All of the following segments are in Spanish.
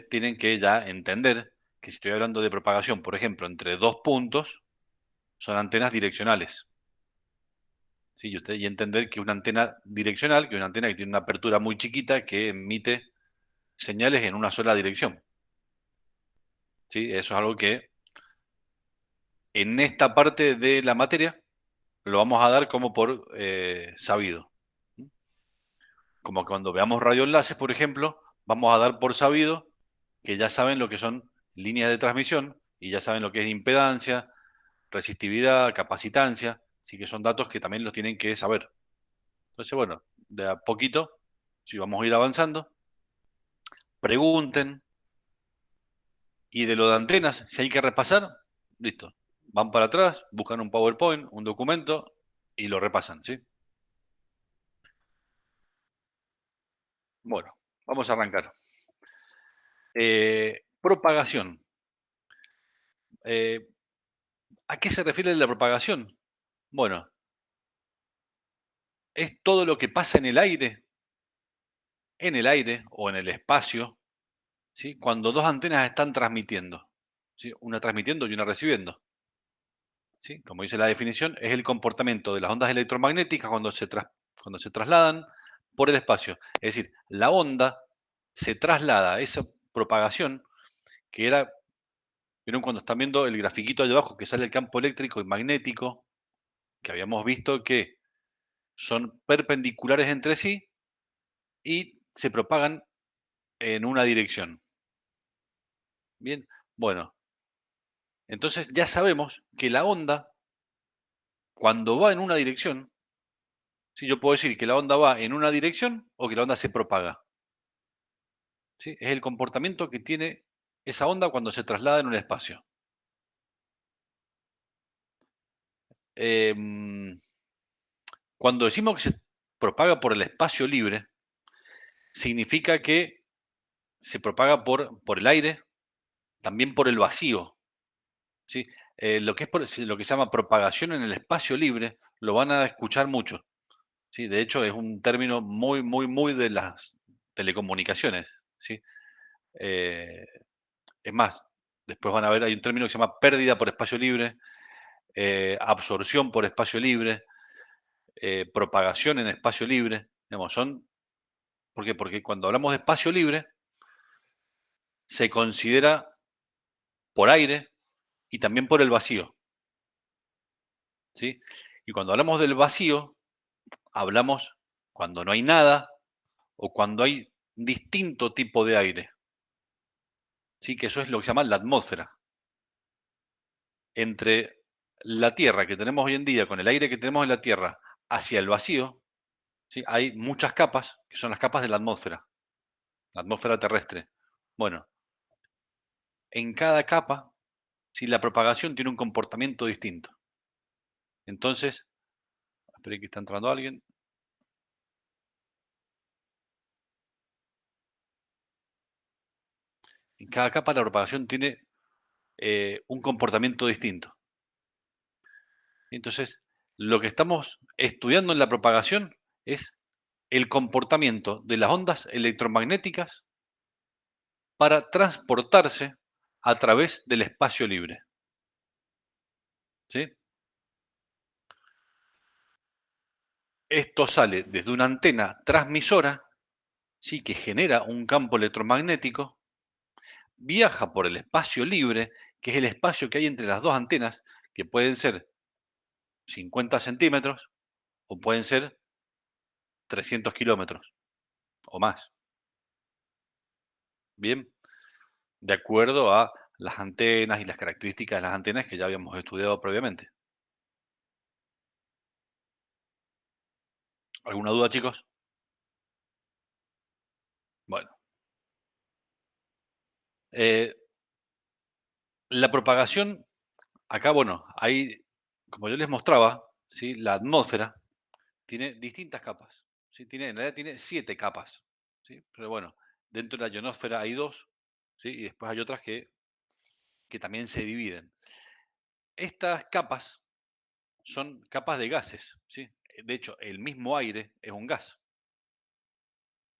tienen que ya entender que si estoy hablando de propagación, por ejemplo, entre 2 puntos, son antenas direccionales, ¿sí? Y entender que una antena direccional, que es una antena que tiene una apertura muy chiquita que emite señales en una sola dirección, ¿sí? Eso es algo que en esta parte de la materia lo vamos a dar como por sabido. Como cuando veamos radioenlaces, por ejemplo, vamos a dar por sabido que ya saben lo que son líneas de transmisión y ya saben lo que es impedancia, resistividad, capacitancia, así que son datos que también los tienen que saber. Entonces, bueno, de a poquito, si vamos a ir avanzando, pregunten, y de lo de antenas, si hay que repasar, listo. Van para atrás, buscan un PowerPoint, un documento y lo repasan, ¿sí? Bueno, vamos a arrancar. Propagación. Eh, ¿A qué se refiere la propagación? Bueno, es todo lo que pasa en el aire o en el espacio, ¿sí? Cuando dos antenas están transmitiendo, ¿sí? Una transmitiendo y una recibiendo, ¿sí? Como dice la definición, es el comportamiento de las ondas electromagnéticas cuando se trasladan por el espacio. Es decir, la onda se traslada, esa propagación que era, vieron cuando están viendo el grafiquito allá abajo que sale el campo eléctrico y magnético, que habíamos visto que son perpendiculares entre sí y se propagan en una dirección. Bien, bueno, entonces ya sabemos que la onda, cuando va en una dirección, ¿sí? Yo puedo decir que la onda va en una dirección o que la onda se propaga, ¿sí? Es el comportamiento que tiene esa onda cuando se traslada en un espacio. Em, Cuando decimos que se propaga por el espacio libre, significa que se propaga por el aire, también por el vacío, ¿sí? Lo que es lo que se llama propagación en el espacio libre, lo van a escuchar mucho. Sí, de hecho, es un término muy, muy, muy de las telecomunicaciones, ¿sí? Eh, es más, después van a ver, hay un término que se llama pérdida por espacio libre, absorción por espacio libre, propagación en espacio libre. Digamos, ¿por qué? Porque cuando hablamos de espacio libre, se considera por aire y también por el vacío, ¿sí? Y cuando hablamos del vacío, hablamos cuando no hay nada o cuando hay distinto tipo de aire, ¿sí? Que eso es lo que se llama la atmósfera. Entre la Tierra que tenemos hoy en día, con el aire que tenemos en la Tierra, hacia el vacío, ¿sí? Hay muchas capas, que son las capas de la atmósfera terrestre. Bueno, en cada capa, ¿sí? La propagación tiene un comportamiento distinto. Entonces, espere que está entrando alguien. En cada capa la propagación tiene un comportamiento distinto. Entonces, lo que estamos estudiando en la propagación es el comportamiento de las ondas electromagnéticas para transportarse a través del espacio libre, ¿sí? Esto sale desde una antena transmisora, ¿sí? Que genera un campo electromagnético, viaja por el espacio libre, que es el espacio que hay entre las dos antenas, que pueden ser 50 centímetros o pueden ser 300 kilómetros o más, ¿bien? De acuerdo a las antenas y las características de las antenas que ya habíamos estudiado previamente. ¿Alguna duda, chicos? Bueno, eh, la propagación, acá, bueno, hay, como yo les mostraba, ¿sí? La atmósfera tiene distintas capas, ¿sí? En realidad tiene 7 capas, ¿sí? Pero bueno, dentro de la ionosfera hay 2, ¿sí? Y después hay otras que también se dividen. Estas capas son capas de gases, ¿sí? De hecho, el mismo aire es un gas,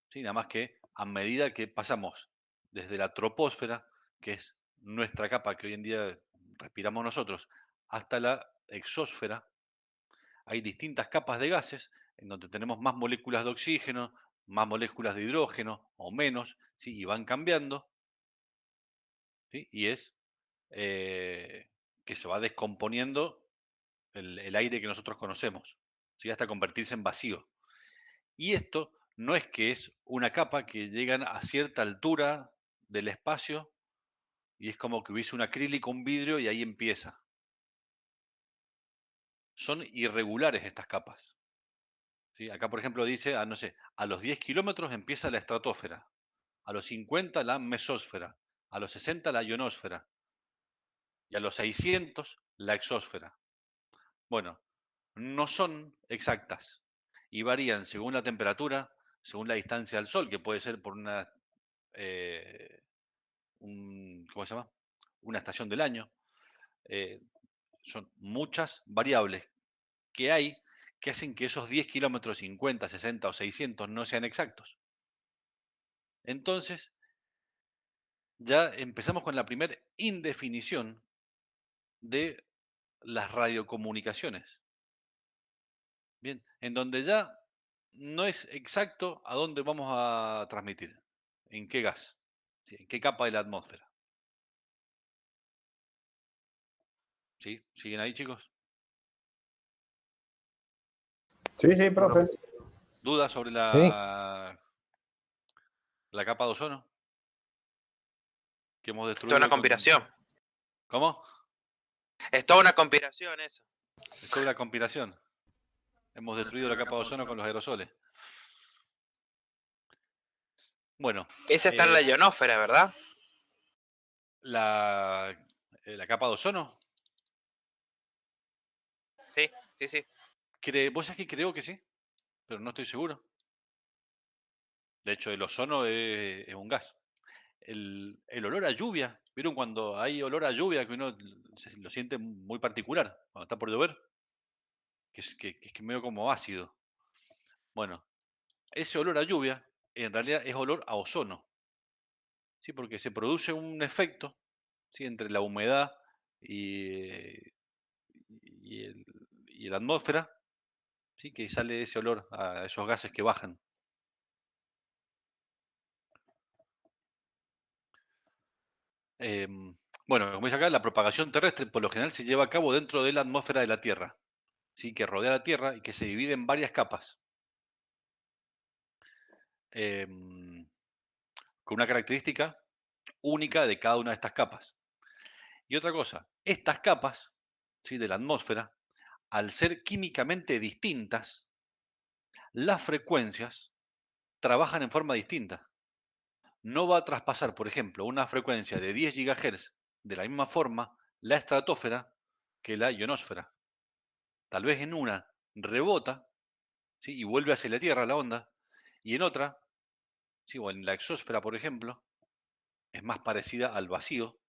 ¿sí? Nada más que a medida que pasamos desde la troposfera, que es nuestra capa que hoy en día respiramos nosotros, hasta la exósfera, hay distintas capas de gases en donde tenemos más moléculas de oxígeno, más moléculas de hidrógeno o menos, ¿sí? Y van cambiando, ¿sí? Y es que se va descomponiendo el aire que nosotros conocemos, ¿sí? Hasta convertirse en vacío. Y esto no es que es una capa que llegan a cierta altura del espacio y es como que hubiese un acrílico, un vidrio y ahí empieza. Son irregulares estas capas, ¿sí? Acá, por ejemplo, dice, no sé, a los 10 kilómetros empieza la estratosfera, a los 50 la mesósfera, a los 60 la ionosfera y a los 600 la exósfera. Bueno, no son exactas y varían según la temperatura, según la distancia al Sol, que puede ser por eh, ¿cómo se llama? Una estación del año. eh, Son muchas variables que hay que hacen que esos 10 kilómetros, 50, 60 o 600 no sean exactos. Entonces, ya empezamos con la primera indefinición de las radiocomunicaciones. Bien, en donde ya no es exacto a dónde vamos a transmitir, en qué gas, sí, en qué capa de la atmósfera. ¿Sí? ¿Siguen ahí, chicos? Sí, sí, profe. ¿Dudas sobre Sí. la capa de ozono que hemos Es toda una destruido con... conspiración. ¿Cómo? Es toda una conspiración eso. Es toda una conspiración. Hemos destruido la capa de ozono con los aerosoles. Bueno, Esa está en la ionósfera, ¿verdad? la, la capa de ozono, Sí, sí, sí. vos sabés que creo que sí, pero no estoy seguro. De hecho, el ozono es un gas. El olor a lluvia, ¿vieron cuando hay olor a lluvia que uno lo siente muy particular cuando está por llover? Que es medio como ácido. Bueno, ese olor a lluvia en realidad es olor a ozono, ¿sí? Porque se produce un efecto, ¿sí? Entre la humedad y, y, el- y la atmósfera, ¿sí? Que sale ese olor a esos gases que bajan. Em, bueno, como dice acá, la propagación terrestre por lo general se lleva a cabo dentro de la atmósfera de la Tierra, ¿sí? Que rodea la Tierra y que se divide en varias capas, em, con una característica única de cada una de estas capas. Y otra cosa, estas capas, ¿sí? De la atmósfera, al ser químicamente distintas, las frecuencias trabajan en forma distinta. No va a traspasar, por ejemplo, una frecuencia de 10 gigahertz de la misma forma la estratosfera que la ionosfera. Tal vez en una rebota, ¿sí? Y vuelve hacia la Tierra la onda, y en otra, ¿sí? O en la exósfera, por ejemplo, es más parecida al vacío,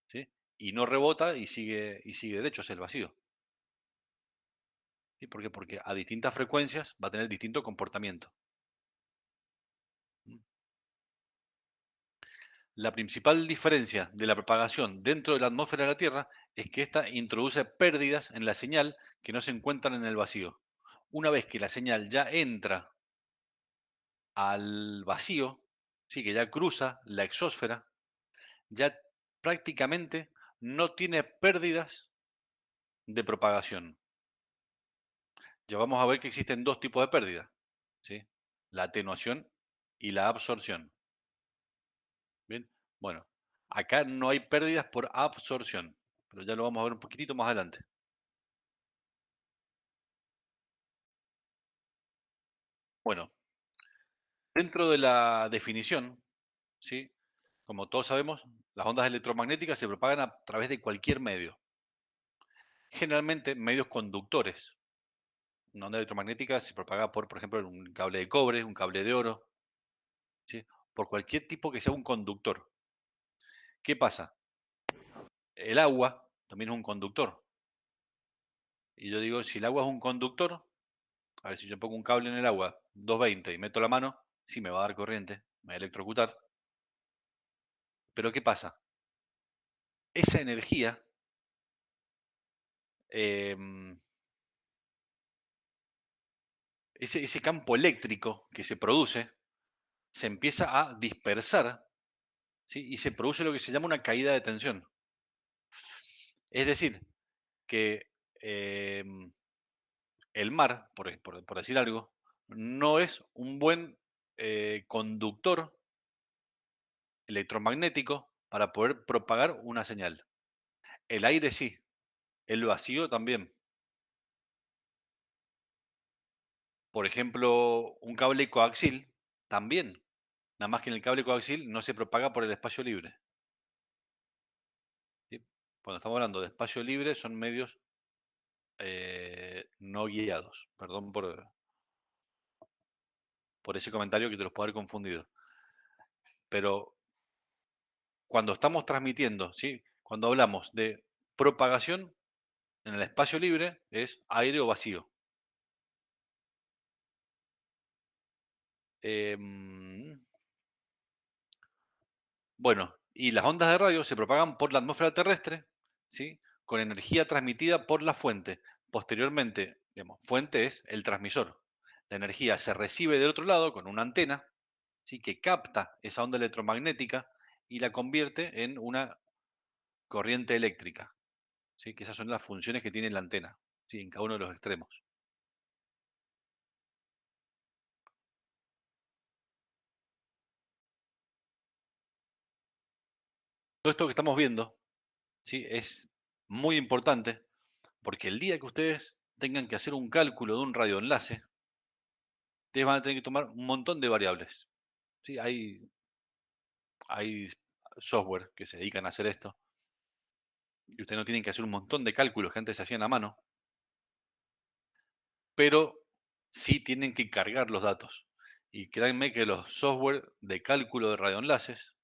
¿sí? Y no rebota y sigue derecho hacia el vacío. ¿Sí? ¿Por qué? Porque a distintas frecuencias va a tener distinto comportamiento. ¿Mm? La principal diferencia de la propagación dentro de la atmósfera de la Tierra es que ésta introduce pérdidas en la señal que no se encuentran en el vacío. Una vez que la señal ya entra al vacío, sí, que ya cruza la exósfera, ya prácticamente no tiene pérdidas de propagación. Ya vamos a ver que existen dos tipos de pérdidas, ¿sí? La atenuación y la absorción. Bien, bueno, acá no hay pérdidas por absorción, pero ya lo vamos a ver un poquitito más adelante. Bueno, dentro de la definición, ¿sí? Como todos sabemos, las ondas electromagnéticas se propagan a través de cualquier medio, generalmente medios conductores. Una onda electromagnética se propaga por ejemplo, un cable de cobre, un cable de oro, ¿sí? Por cualquier tipo que sea un conductor. ¿Qué pasa? El agua también es un conductor. Y yo digo, si el agua es un conductor, a ver si yo pongo un cable en el agua, 220, y meto la mano, sí me va a dar corriente, me va a electrocutar. Pero ¿qué pasa? Esa energía, em, ese campo eléctrico que se produce, se empieza a dispersar, ¿sí? Y se produce lo que se llama una caída de tensión. Es decir, que em, el mar, por decir algo, no es un buen conductor electromagnético para poder propagar una señal. El aire sí, el vacío también. Por ejemplo, un cable coaxil también. Nada más que en el cable coaxil no se propaga por el espacio libre. ¿Sí? Cuando estamos hablando de espacio libre son medios no guiados. Perdón por ese comentario que te los puedo haber confundido. Pero cuando estamos transmitiendo, ¿sí? Cuando hablamos de propagación en el espacio libre es aire o vacío. Em, bueno, y las ondas de radio se propagan por la atmósfera terrestre, ¿sí? Con energía transmitida por la fuente. Posteriormente, digamos, fuente es el transmisor. La energía se recibe del otro lado con una antena, ¿sí? Que capta esa onda electromagnética y la convierte en una corriente eléctrica, ¿sí? Que esas son las funciones que tiene la antena, ¿sí? En cada uno de los extremos. Todo esto que estamos viendo, ¿sí? Es muy importante porque el día que ustedes tengan que hacer un cálculo de un radioenlace, ustedes van a tener que tomar un montón de variables, ¿sí? Hay software que se dedican a hacer esto y ustedes no tienen que hacer un montón de cálculos que antes se hacían a mano, pero sí tienen que cargar los datos. Y créanme que los software de cálculo de radioenlaces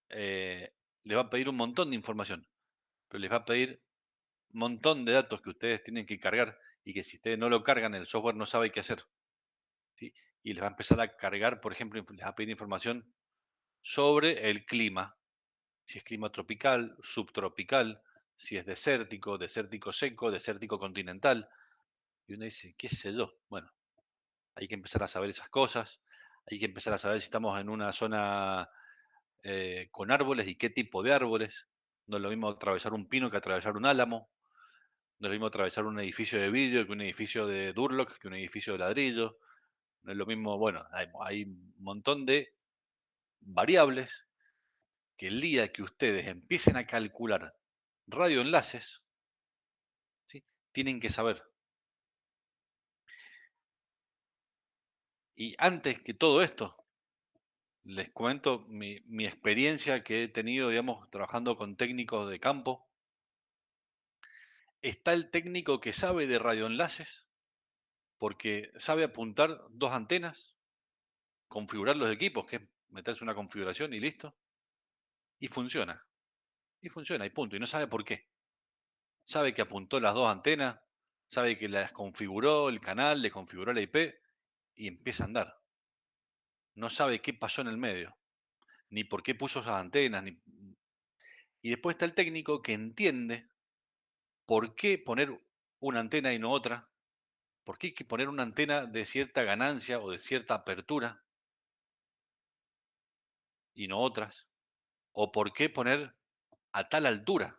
les va a pedir un montón de información, pero les va a pedir un montón de datos que ustedes tienen que cargar y que si ustedes no lo cargan, el software no sabe qué hacer, ¿sí? Y les va a empezar a cargar, por ejemplo, les va a pedir información sobre el clima, si es clima tropical, subtropical, si es desértico, desértico seco, desértico continental. Y uno dice, qué sé yo. Bueno, hay que empezar a saber esas cosas, hay que empezar a saber si estamos en una zona con árboles y qué tipo de árboles. No es lo mismo atravesar un pino que atravesar un álamo. No es lo mismo atravesar un edificio de vidrio que un edificio de Durlock, que un edificio de ladrillo. No es lo mismo, bueno, hay un montón de variables que el día que ustedes empiecen a calcular radioenlaces, ¿sí? Tienen que saber. Y antes que todo esto, les cuento mi experiencia que he tenido, digamos, trabajando con técnicos de campo. Está el técnico que sabe de radioenlaces porque sabe apuntar dos antenas, configurar los equipos, que es meterse una configuración y listo, y funciona. Y funciona, y punto. Y no sabe por qué. Sabe que apuntó las dos antenas, sabe que las configuró el canal, le configuró la IP y empieza a andar. No sabe qué pasó en el medio, ni por qué puso esas antenas. Y después está el técnico que entiende por qué poner una antena y no otra, por qué hay que poner una antena de cierta ganancia o de cierta apertura y no otras, o por qué poner a tal altura.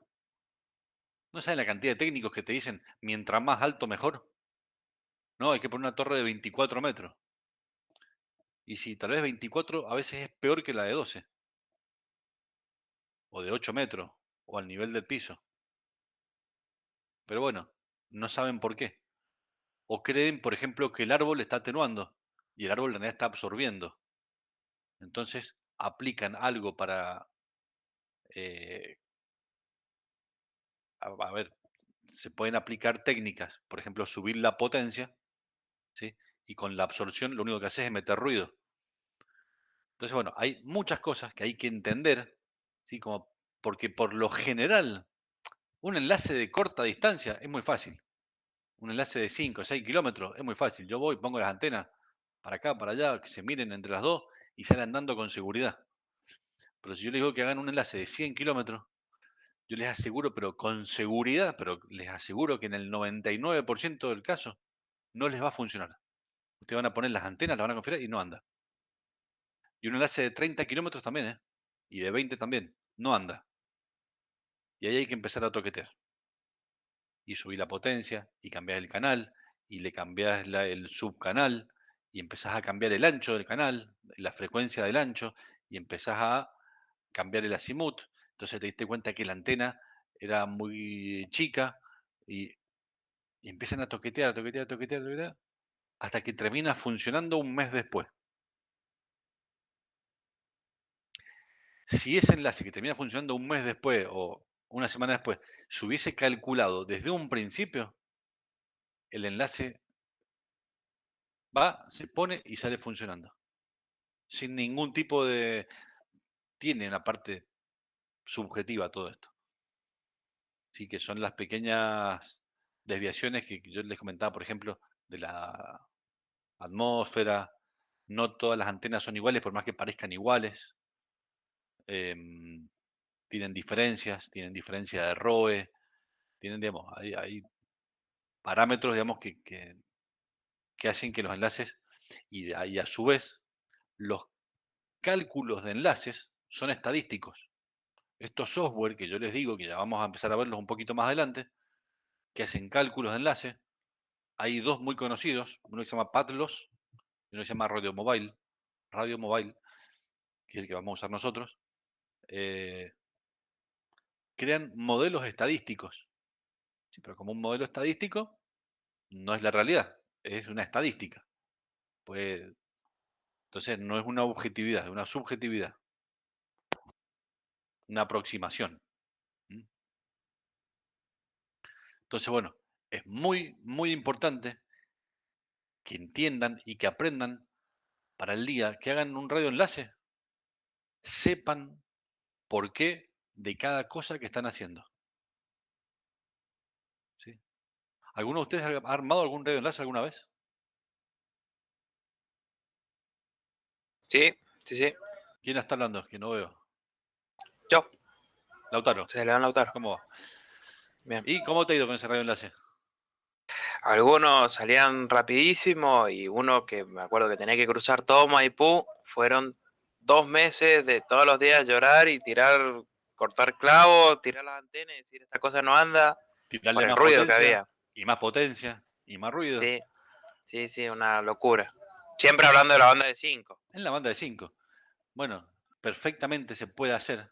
No saben la cantidad de técnicos que te dicen, mientras más alto mejor. No, hay que poner una torre de 24 metros. Y si tal vez 24 a veces es peor que la de 12, o de 8 metros, o al nivel del piso. Pero bueno, no saben por qué. O creen, por ejemplo, que el árbol está atenuando y el árbol en realidad está absorbiendo. Entonces aplican algo para, eh, a ver, se pueden aplicar técnicas, por ejemplo, subir la potencia, ¿sí? Y con la absorción lo único que haces es meter ruido. Entonces, bueno, hay muchas cosas que hay que entender, ¿sí? Como, porque por lo general, un enlace de corta distancia es muy fácil. Un enlace de 5 o 6 kilómetros es muy fácil. Yo voy, pongo las antenas para acá, para allá, que se miren entre las dos y salen andando con seguridad. Pero si yo les digo que hagan un enlace de 100 kilómetros, yo les aseguro, pero con seguridad, pero les aseguro que en el 99% del caso no les va a funcionar. Ustedes van a poner las antenas, las van a configurar y no anda. Y un enlace de 30 kilómetros también, ¿eh? Y de 20 también, no anda. Y ahí hay que empezar a toquetear. Y subir la potencia, y cambiar el canal, y le cambiás el subcanal, y empezás a cambiar el ancho del canal, la frecuencia del ancho, y empezás a cambiar el azimut. Entonces te diste cuenta que la antena era muy chica y, y empiezan a toquetear, toquetear, toquetear, toquetear, hasta que termina funcionando un mes después. Si ese enlace que termina funcionando un mes después o una semana después se hubiese calculado desde un principio, el enlace va, se pone y sale funcionando. Sin ningún tipo de... Tiene una parte subjetiva todo esto. Sí, que son las pequeñas desviaciones que yo les comentaba, por ejemplo, de la atmósfera. No todas las antenas son iguales, por más que parezcan iguales. Tienen diferencia de ROE, tienen, digamos, hay parámetros, digamos, que hacen que los enlaces, y a su vez, los cálculos de enlaces son estadísticos. Estos software que yo les digo, que ya vamos a empezar a verlos un poquito más adelante, que hacen cálculos de enlace, hay dos muy conocidos, uno que se llama Patlos y uno que se llama Radio Mobile, que es el que vamos a usar nosotros. eh, Crean modelos estadísticos. Sí, pero como un modelo estadístico no es la realidad, es una estadística. Pues, entonces no es una objetividad, es una subjetividad, una aproximación. ¿Mm? Entonces, bueno, es muy, muy importante que entiendan y que aprendan para el día, que hagan un radioenlace, sepan por qué de cada cosa que están haciendo. ¿Sí? ¿Alguno de ustedes ha armado algún radioenlace alguna vez? Sí, sí, sí. ¿Quién está hablando? Que no veo. Yo, Lautaro, se le dan Lautaro. ¿cómo va? Bien. ¿Y cómo te ha ido con ese radioenlace? Algunos salían rapidísimo y uno que me acuerdo que tenía que cruzar todo Maipú, fueron 2 meses de todos los días llorar y tirar, cortar clavos, tirar las antenas y decir esta cosa no anda por Tirarle el más ruido que potencia, había. y más potencia, y más ruido. Sí, sí, sí, una locura. Siempre hablando de la banda de 5. En la banda de 5. Bueno, perfectamente se puede hacer.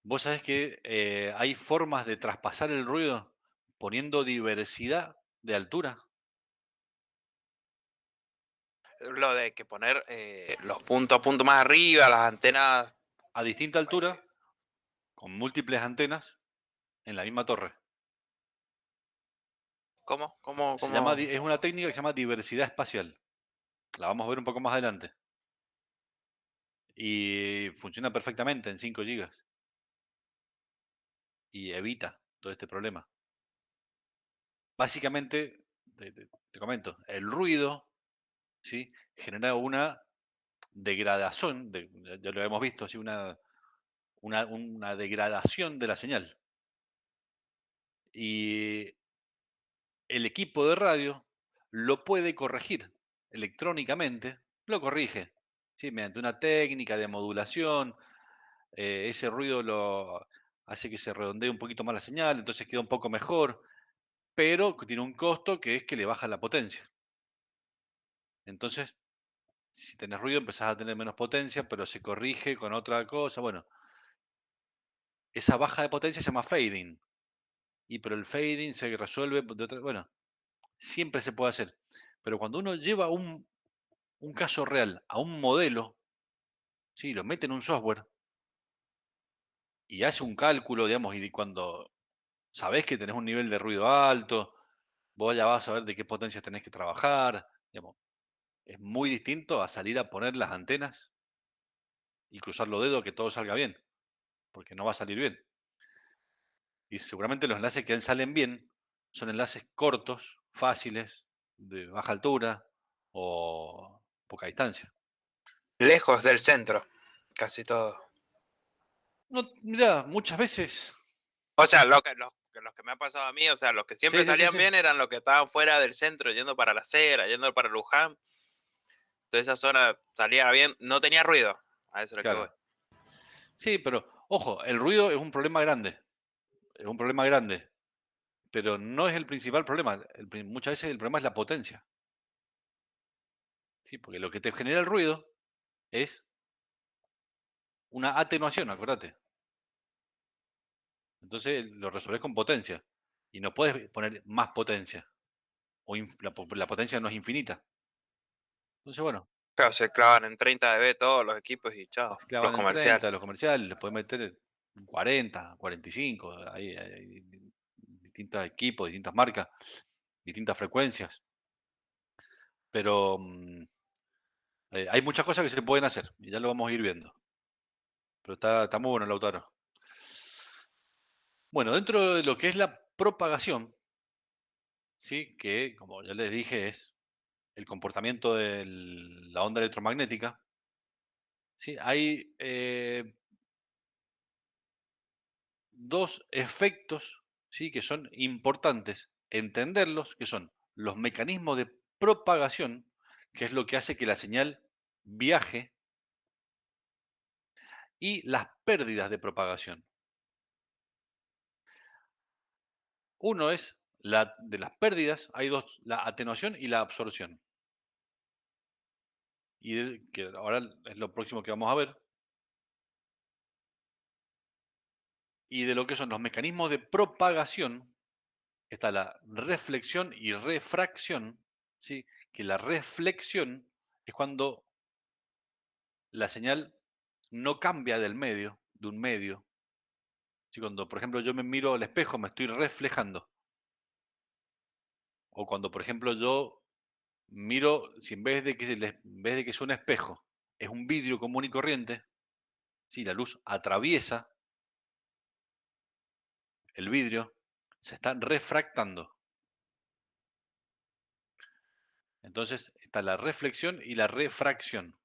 Vos sabés que hay formas de traspasar el ruido poniendo diversidad de altura. Lo de que poner los puntos más arriba, las antenas. A distinta altura, con múltiples antenas, en la misma torre. ¿Cómo? ¿Cómo? Se llama, ¿Cómo? es una técnica que se llama diversidad espacial. La vamos a ver un poco más adelante. Y funciona perfectamente en 5 gigas. Y evita todo este problema. Básicamente, te comento, el ruido, ¿sí?, genera una degradación, ya lo hemos visto, ¿sí?, una degradación de la señal. Y el equipo de radio lo puede corregir electrónicamente, lo corrige, ¿sí?, mediante una técnica de modulación. Ese ruido lo hace que se redondee un poquito más la señal, entonces queda un poco mejor, pero tiene un costo que es que le baja la potencia. Entonces, si tenés ruido, empezás a tener menos potencia, pero se corrige con otra cosa. Bueno, esa baja de potencia se llama fading. Pero el fading se resuelve de otra. Bueno, siempre se puede hacer. Pero cuando uno lleva un caso real a un modelo, ¿sí?, lo mete en un software y hace un cálculo, digamos, y cuando sabés que tenés un nivel de ruido alto, vos ya vas a ver de qué potencias tenés que trabajar. Digamos, es muy distinto a salir a poner las antenas y cruzar los dedos que todo salga bien, porque no va a salir bien. Y seguramente los enlaces que salen bien son enlaces cortos, fáciles, de baja altura o poca distancia. Lejos del centro, casi todo. No, mirá, muchas veces. O sea, los que me ha pasado a mí, o sea, los que siempre Sí, sí, sí, salían sí. bien eran los que estaban fuera del centro, yendo para la Cera, yendo para Luján. Toda esa zona salía bien, no tenía ruido. A eso es lo que voy. Claro. Sí, pero ojo, el ruido es un problema grande. Es un problema grande. Pero no es el principal problema. Muchas veces el problema es la potencia. ¿Sí? Porque lo que te genera el ruido es una atenuación, acuérdate. Entonces lo resolvés con potencia. Y no puedes poner más potencia. La potencia no es infinita. Entonces, bueno, Claro, se clavan en 30 dB todos los equipos y chao, se los clavan en comerciales. 30, los comerciales, les puedes meter en 40, 45. Hay distintos equipos, distintas marcas, distintas frecuencias. Pero hay muchas cosas que se pueden hacer y ya lo vamos a ir viendo. Pero está muy bueno, Lautaro. Bueno, dentro de lo que es la propagación, ¿sí? Que, como ya les dije, es el comportamiento de la onda electromagnética, ¿sí? Hay dos efectos, ¿sí? Que son importantes entenderlos, que son los mecanismos de propagación, que es lo que hace que la señal viaje, y las pérdidas de propagación. Uno es de las pérdidas, hay dos, la atenuación y la absorción. Que ahora es lo próximo que vamos a ver. Y de lo que son los mecanismos de propagación, está la reflexión y refracción, ¿sí? Que la reflexión es cuando la señal no cambia de un medio. ¿Sí? Cuando, por ejemplo, yo me miro al espejo, me estoy reflejando. O cuando, por ejemplo, yo miro, si en vez de que sea un espejo, es un vidrio común y corriente, si la luz atraviesa el vidrio, se está refractando. Entonces está la reflexión y la refracción.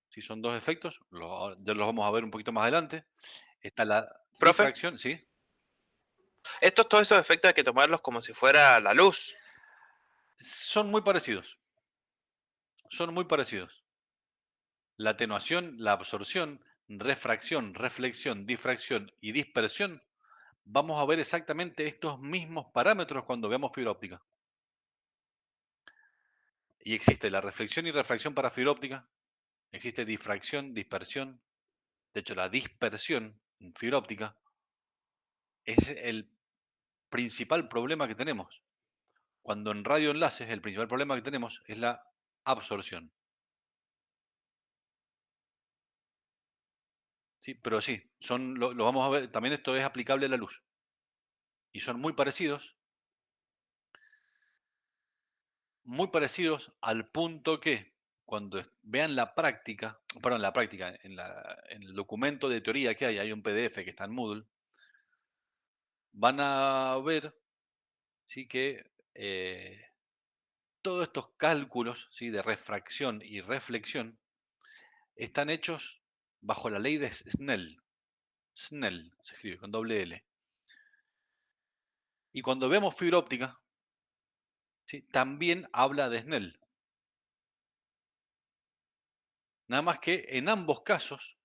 Si son dos efectos, ya los vamos a ver un poquito más adelante. Está la Profe, difracción, ¿sí? todos estos efectos hay que tomarlos como si fuera la luz. Son muy parecidos. Son muy parecidos. La atenuación, la absorción, refracción, reflexión, difracción y dispersión, vamos a ver exactamente estos mismos parámetros cuando veamos fibra óptica. Y existe la reflexión y refracción para fibra óptica, existe difracción, dispersión. De hecho, la dispersión en fibra óptica es el principal problema que tenemos. Cuando en radioenlaces el principal problema que tenemos es la absorción. Sí, pero sí, lo vamos a ver, también esto es aplicable a la luz. Y son muy parecidos al punto que cuando vean la práctica, perdón, la práctica, en el documento de teoría que hay un PDF que está en Moodle, van a ver, sí, que todos estos cálculos, ¿sí? De refracción y reflexión están hechos bajo la ley de Snell. Snell se escribe con doble L. Y cuando vemos fibra óptica, ¿sí? También habla de Snell. Nada más que en ambos casos,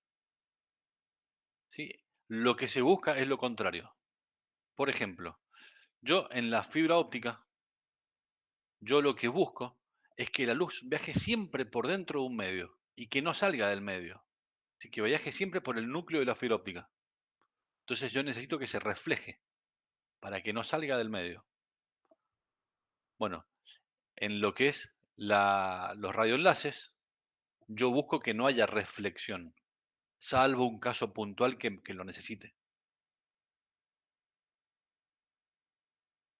¿sí? Lo que se busca es lo contrario. Por ejemplo, yo en la fibra óptica, yo lo que busco es que la luz viaje siempre por dentro de un medio y que no salga del medio. Así que viaje siempre por el núcleo de la fibra óptica. Entonces yo necesito que se refleje para que no salga del medio. Bueno, en lo que es los radioenlaces, yo busco que no haya reflexión, salvo un caso puntual que lo necesite.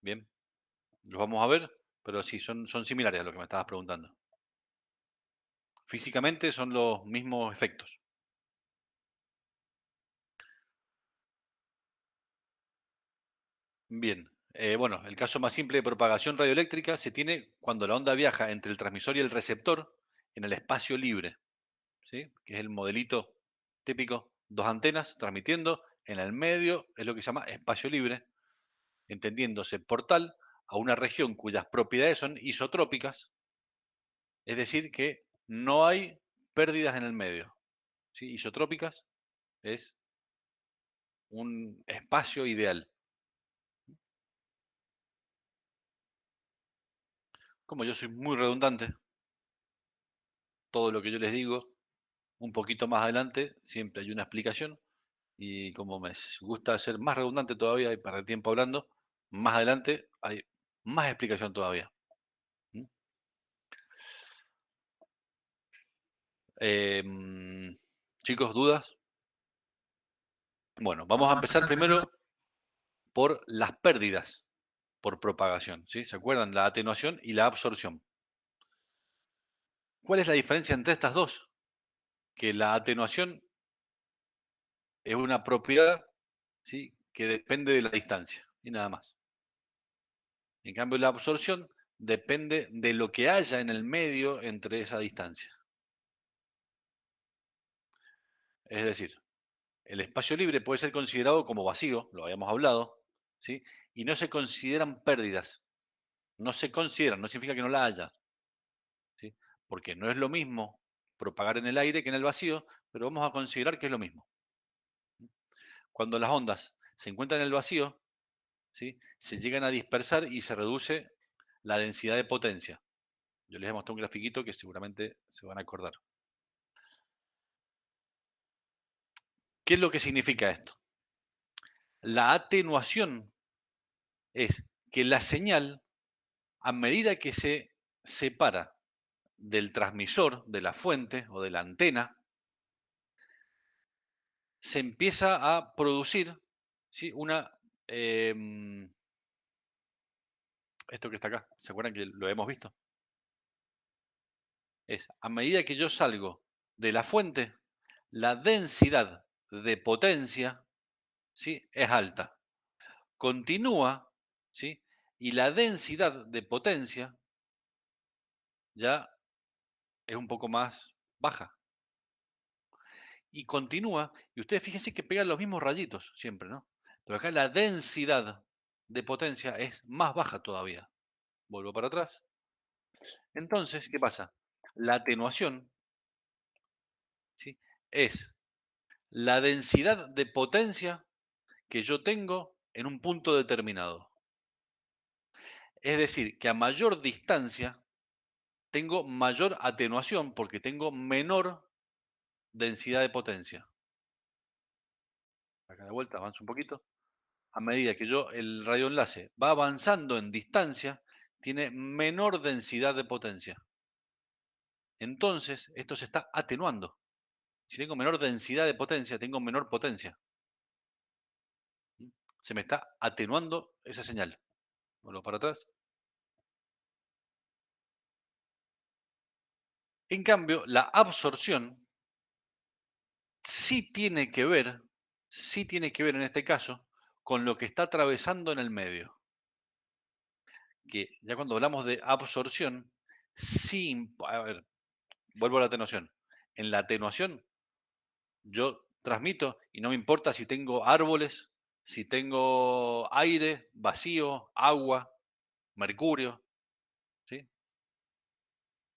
Bien, los vamos a ver, pero sí, son similares a lo que me estabas preguntando. Físicamente son los mismos efectos. Bien, bueno, el caso más simple de propagación radioeléctrica se tiene cuando la onda viaja entre el transmisor y el receptor en el espacio libre, ¿sí? Que es el modelito típico dos antenas transmitiendo, en el medio es lo que se llama espacio libre, entendiéndose por tal a una región cuyas propiedades son isotrópicas, es decir, que no hay pérdidas en el medio. ¿Sí? Isotrópicas es un espacio ideal. Como yo soy muy redundante, todo lo que yo les digo, un poquito más adelante, siempre hay una explicación. Y como me gusta ser más redundante todavía y perder tiempo hablando, más adelante hay más explicación todavía. ¿Mm? Chicos, ¿dudas? Bueno, vamos a empezar primero por las pérdidas por propagación, ¿sí? ¿Se acuerdan? La atenuación y la absorción. ¿Cuál es la diferencia entre estas dos? Que la atenuación es una propiedad, ¿sí? Que depende de la distancia y nada más. En cambio, la absorción depende de lo que haya en el medio entre esa distancia. Es decir, el espacio libre puede ser considerado como vacío, lo habíamos hablado, ¿sí? Y no se consideran pérdidas. No se consideran, no significa que no la haya, ¿sí? Porque no es lo mismo propagar en el aire que en el vacío, pero vamos a considerar que es lo mismo. Cuando las ondas se encuentran en el vacío, ¿sí? Se llegan a dispersar y se reduce la densidad de potencia. Yo les he mostrado un grafiquito que seguramente se van a acordar. ¿Qué es lo que significa esto? La atenuación es que la señal, a medida que se separa del transmisor, de la fuente o de la antena, se empieza a producir, ¿sí? Em, esto que está acá, ¿se acuerdan que lo hemos visto? Es, a medida que yo salgo de la fuente, la densidad de potencia, ¿sí? Es alta. Continúa, ¿sí? Y la densidad de potencia ya es un poco más baja. Y continúa, y ustedes fíjense que pegan los mismos rayitos siempre, ¿no? Pero acá la densidad de potencia es más baja todavía. Vuelvo para atrás. Entonces, ¿qué pasa? La atenuación, ¿sí? Es la densidad de potencia que yo tengo en un punto determinado. Es decir, que a mayor distancia tengo mayor atenuación porque tengo menor densidad de potencia. Acá de vuelta, avanzo un poquito. A medida que el radioenlace va avanzando en distancia, tiene menor densidad de potencia. Entonces, esto se está atenuando. Si tengo menor densidad de potencia, tengo menor potencia. Se me está atenuando esa señal. Vuelvo para atrás. En cambio, la absorción sí tiene que ver, sí tiene que ver en este caso, con lo que está atravesando en el medio. Que ya cuando hablamos de absorción, sí, a ver, vuelvo a la atenuación. En la atenuación yo transmito y no me importa si tengo árboles, si tengo aire, vacío, agua, mercurio, ¿sí?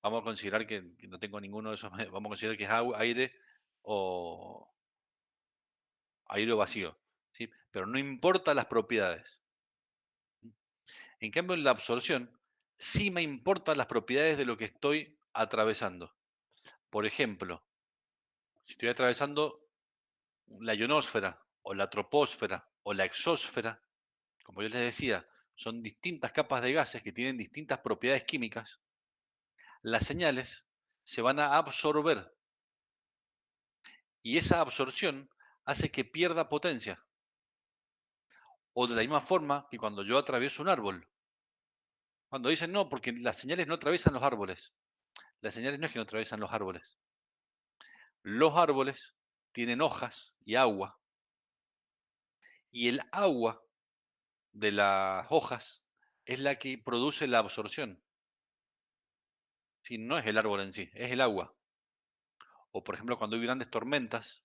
Vamos a considerar que no tengo ninguno de esos, vamos a considerar que es agua, o aire o vacío, ¿sí? Pero no importa las propiedades. En cambio, en la absorción, sí me importan las propiedades de lo que estoy atravesando. Por ejemplo, si estoy atravesando la ionosfera, o la troposfera, o la exósfera, como yo les decía, son distintas capas de gases que tienen distintas propiedades químicas, las señales se van a absorber y esa absorción hace que pierda potencia. O de la misma forma que cuando yo atravieso un árbol. Cuando dicen no, porque las señales no atraviesan los árboles. Las señales no es que no atraviesan los árboles. Los árboles tienen hojas y agua. Y el agua de las hojas es la que produce la absorción. ¿Sí? No es el árbol en sí, es el agua. O por ejemplo, cuando hay grandes tormentas,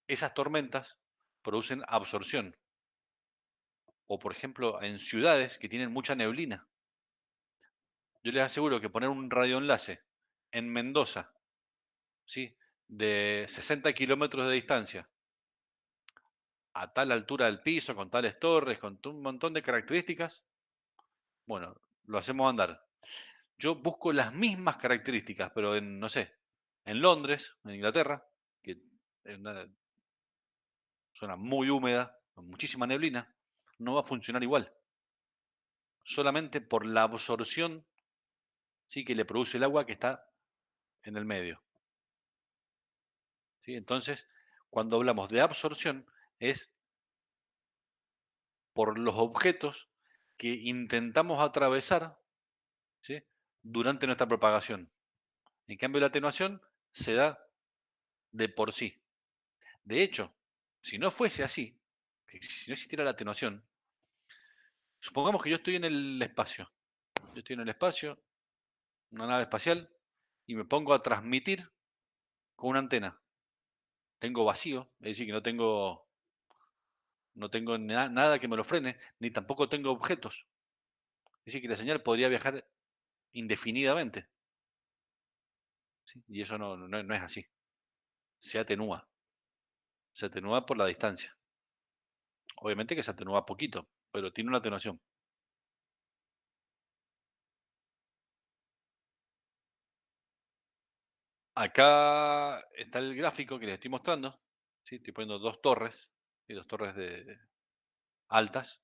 esas tormentas producen absorción. O, por ejemplo, en ciudades que tienen mucha neblina. Yo les aseguro que poner un radioenlace en Mendoza, ¿sí? De 60 kilómetros de distancia, a tal altura del piso, con tales torres, con un montón de características, bueno, lo hacemos andar. Yo busco las mismas características, pero en, no sé, en Londres, en Inglaterra, que es una zona muy húmeda, con muchísima neblina, no va a funcionar igual. Solamente por la absorción, sí, que le produce el agua que está en el medio. ¿Sí? Entonces, cuando hablamos de absorción, es por los objetos que intentamos atravesar, ¿sí? Durante nuestra propagación. En cambio, la atenuación se da de por sí. De hecho, si no fuese así, que si no existiera la atenuación, supongamos que yo estoy en el espacio. Yo estoy en el espacio, una nave espacial, y me pongo a transmitir con una antena. Tengo vacío, es decir, que no tengo nada que me lo frene, ni tampoco tengo objetos. Es decir, que la señal podría viajar indefinidamente. ¿Sí? Y eso no es así. Se atenúa. Se atenúa por la distancia. Obviamente que se atenúa poquito, pero tiene una atenuación. Acá está el gráfico que les estoy mostrando. ¿Sí? Estoy poniendo dos torres, ¿sí? Dos torres altas,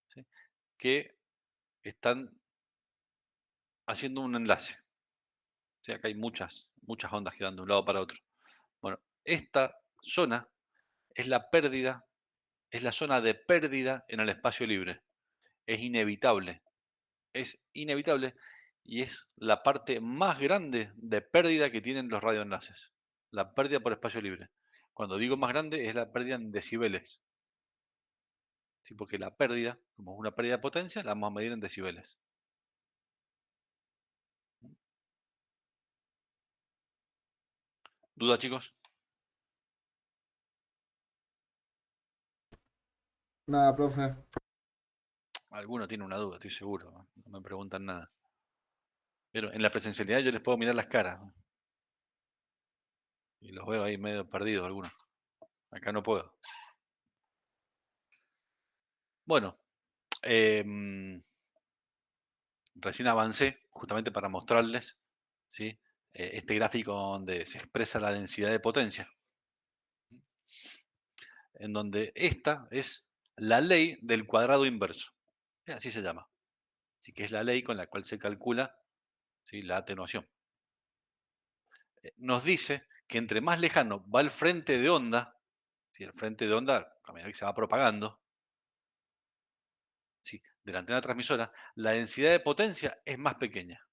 ¿sí? Que están haciendo un enlace. ¿Sí? Acá hay muchas ondas girando de un lado para otro. Bueno, esta zona es es la zona de pérdida en el espacio libre. Es inevitable y es la parte más grande de pérdida que tienen los radioenlaces. La pérdida por espacio libre. Cuando digo más grande es la pérdida en decibeles. ¿Sí? Porque la pérdida, como es una pérdida de potencia, la vamos a medir en decibeles. ¿Duda, chicos? Nada, profe. Alguno tiene una duda, estoy seguro. No me preguntan nada. Pero en la presencialidad yo les puedo mirar las caras. Y los veo ahí medio perdidos algunos. Acá no puedo. Bueno, recién avancé justamente para mostrarles, ¿sí? Este gráfico donde se expresa la densidad de potencia. En donde esta es la ley del cuadrado inverso. Así se llama. Así que es la ley con la cual se calcula, ¿sí? La atenuación. Nos dice que entre más lejano va el frente de onda, ¿sí? El frente de onda, a medida que se va propagando, ¿sí? De la antena transmisora, la densidad de potencia es más pequeña.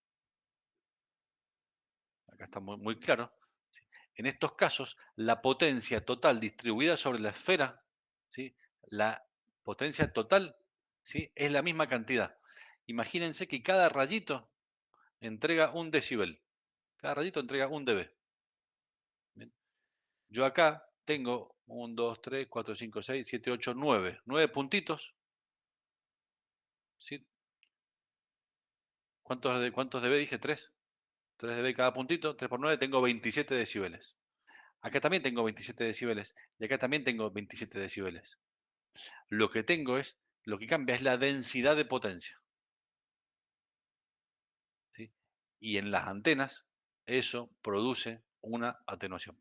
Acá está muy claro. ¿Sí? En estos casos, la potencia total distribuida sobre la esfera, ¿sí? La potencia total, ¿sí? Es la misma cantidad. Imagínense que cada rayito entrega un decibel. Cada rayito entrega un dB. Bien. Yo acá tengo 1, 2, 3, 4, 5, 6, 7, 8, 9. 9 puntitos. ¿Sí? ¿Cuántos dB dije? 3. 3 dB cada puntito. 3 por 9 tengo 27 decibeles. Acá también tengo 27 decibeles. Y acá también tengo 27 decibeles. Lo que cambia es la densidad de potencia. ¿Sí? Y en las antenas, eso produce una atenuación.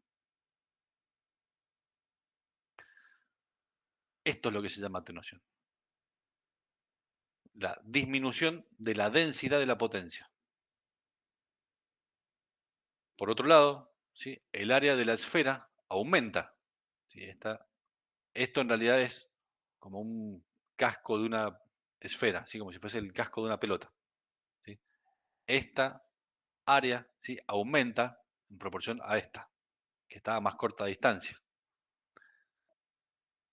Esto es lo que se llama atenuación. La disminución de la densidad de la potencia. Por otro lado, ¿sí? El área de la esfera aumenta. ¿Sí? Esto en realidad es como un casco de una esfera, así como si fuese el casco de una pelota. ¿Sí? Esta área, ¿sí? Aumenta en proporción a esta, que está a más corta distancia.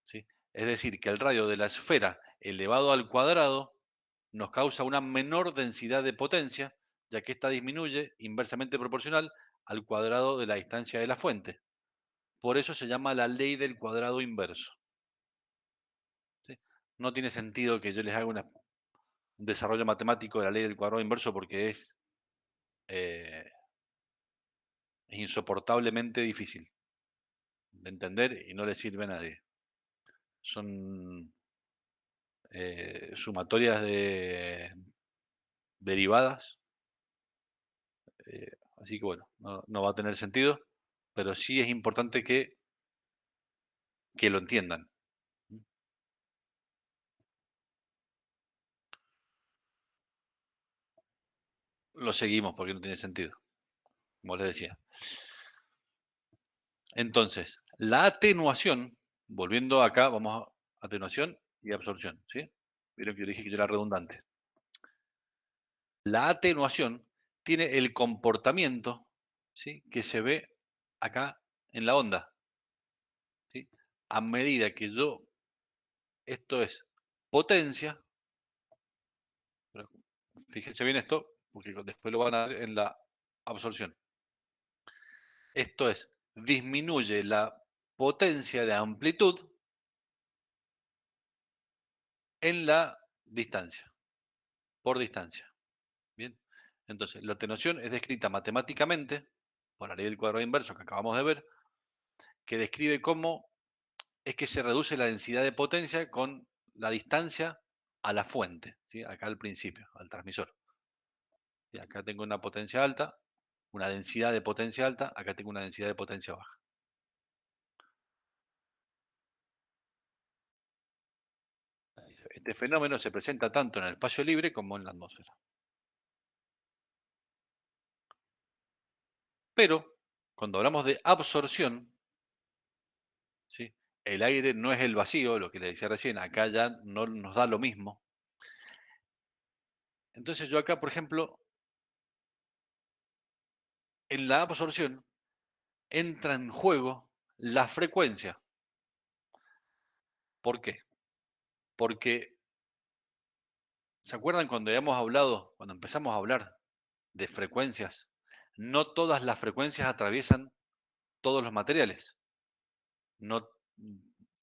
¿Sí? Es decir, que el radio de la esfera elevado al cuadrado nos causa una menor densidad de potencia, ya que esta disminuye inversamente proporcional al cuadrado de la distancia de la fuente. Por eso se llama la ley del cuadrado inverso. ¿Sí? No tiene sentido que yo les haga un desarrollo matemático de la ley del cuadrado inverso porque es insoportablemente difícil de entender y no le sirve a nadie. Son sumatorias de derivadas, así que bueno, no va a tener sentido, pero sí es importante que lo entiendan. Lo seguimos porque no tiene sentido, como les decía. Entonces, la atenuación, volviendo acá, vamos a atenuación y absorción, ¿sí? Vieron que yo dije que yo era redundante. La atenuación tiene el comportamiento, ¿sí?, que se ve acá en la onda, ¿sí? A medida que yo, esto es potencia, pero fíjense bien esto, porque después lo van a ver en la absorción. Esto es, disminuye la potencia de amplitud en la distancia, por distancia. Bien, entonces la atenuación es descrita matemáticamente por la ley del cuadrado inverso que acabamos de ver, que describe cómo es que se reduce la densidad de potencia con la distancia a la fuente, ¿sí? Acá al principio, al transmisor. Y acá tengo una potencia alta, una densidad de potencia alta, acá tengo una densidad de potencia baja. Este fenómeno se presenta tanto en el espacio libre como en la atmósfera. Pero cuando hablamos de absorción, ¿sí?, el aire no es el vacío, lo que le decía recién, acá ya no nos da lo mismo. Entonces yo acá, por ejemplo, en la absorción entra en juego la frecuencia. ¿Por qué? Porque, ¿se acuerdan cuando habíamos hablado, cuando empezamos a hablar de frecuencias? No todas las frecuencias atraviesan todos los materiales. No,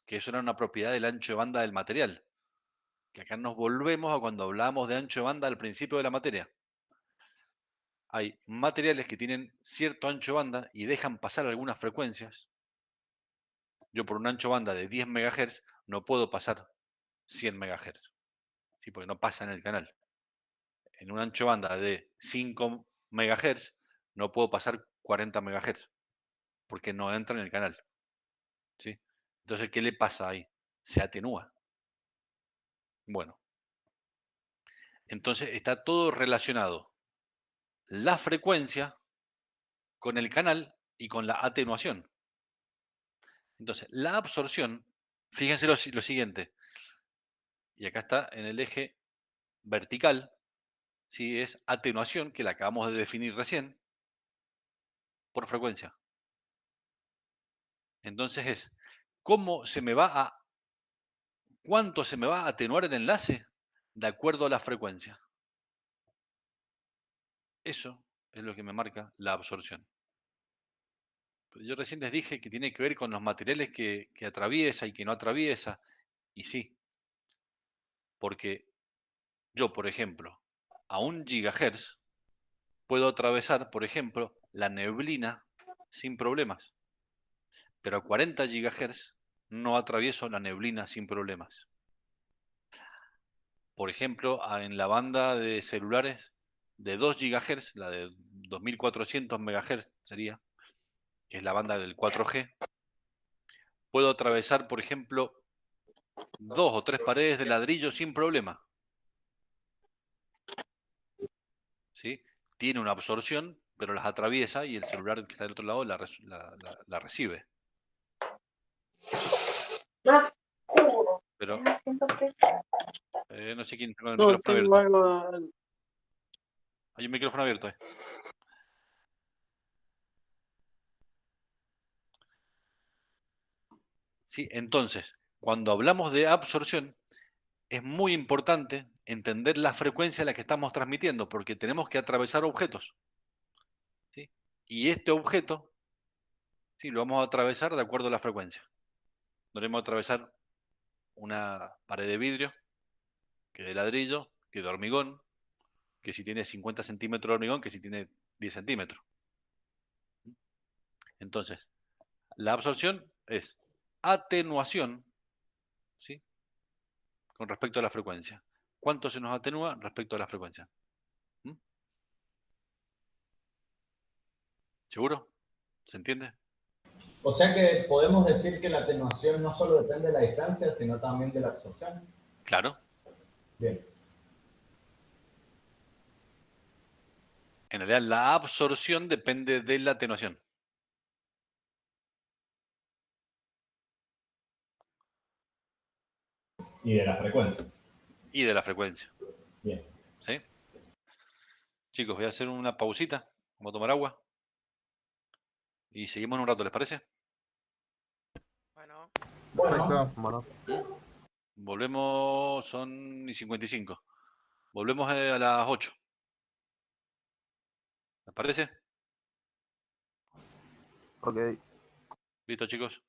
que eso era una propiedad del ancho de banda del material. Que acá nos volvemos a cuando hablábamos de ancho de banda al principio de la materia. Hay materiales que tienen cierto ancho de banda y dejan pasar algunas frecuencias. Yo por un ancho de banda de 10 MHz no puedo pasar 100 MHz, ¿sí?, porque no pasa en el canal. En un ancho de banda de 5 MHz no puedo pasar 40 MHz porque no entra en el canal, ¿sí? Entonces, ¿qué le pasa ahí? Se atenúa. Bueno, entonces está todo relacionado. La frecuencia con el canal y con la atenuación. Entonces, la absorción, fíjense lo siguiente, y acá está en el eje vertical, ¿sí?, es atenuación, que la acabamos de definir recién, por frecuencia. Entonces es, ¿cuánto se me va a atenuar el enlace? De acuerdo a la frecuencia. Eso es lo que me marca la absorción. Pero yo recién les dije que tiene que ver con los materiales que atraviesa y que no atraviesa. Y sí, porque yo, por ejemplo, a 1 GHz puedo atravesar, por ejemplo, la neblina sin problemas. Pero a 40 GHz no atravieso la neblina sin problemas. Por ejemplo, en la banda de celulares de 2 GHz, la de 2400 MHz sería, que es la banda del 4G, puedo atravesar, por ejemplo, 2 o 3 paredes de ladrillo sin problema, ¿sí? Tiene una absorción, pero las atraviesa y el celular que está del otro lado la recibe. Pero no sé quién está con el No, micrófono tengo abierto. algo. Hay un micrófono abierto. ¿Sí? Entonces, cuando hablamos de absorción, es muy importante entender la frecuencia a la que estamos transmitiendo, porque tenemos que atravesar objetos, ¿sí? Y este objeto Sí, lo vamos a atravesar de acuerdo a la frecuencia. No vamos a atravesar una pared de vidrio, que de ladrillo, que de hormigón, que si tiene 50 centímetros de hormigón, que si tiene 10 centímetros. Entonces, la absorción es atenuación, ¿sí? Con respecto a la frecuencia. ¿Cuánto se nos atenúa respecto a la frecuencia? ¿Mm? ¿Seguro? ¿Se entiende? O sea que podemos decir que la atenuación no solo depende de la distancia, sino también de la absorción. Claro. Bien. En realidad, la absorción depende de la atenuación. Y de la frecuencia. Y de la frecuencia. Bien. ¿Sí? Chicos, voy a hacer una pausita. Vamos a tomar agua. Y seguimos en un rato, ¿les parece? Bueno, Bueno, Perfecto, bueno. ¿Mm? Volvemos, son y 55. Volvemos a las 8. ¿Les parece? Ok. Listo, chicos.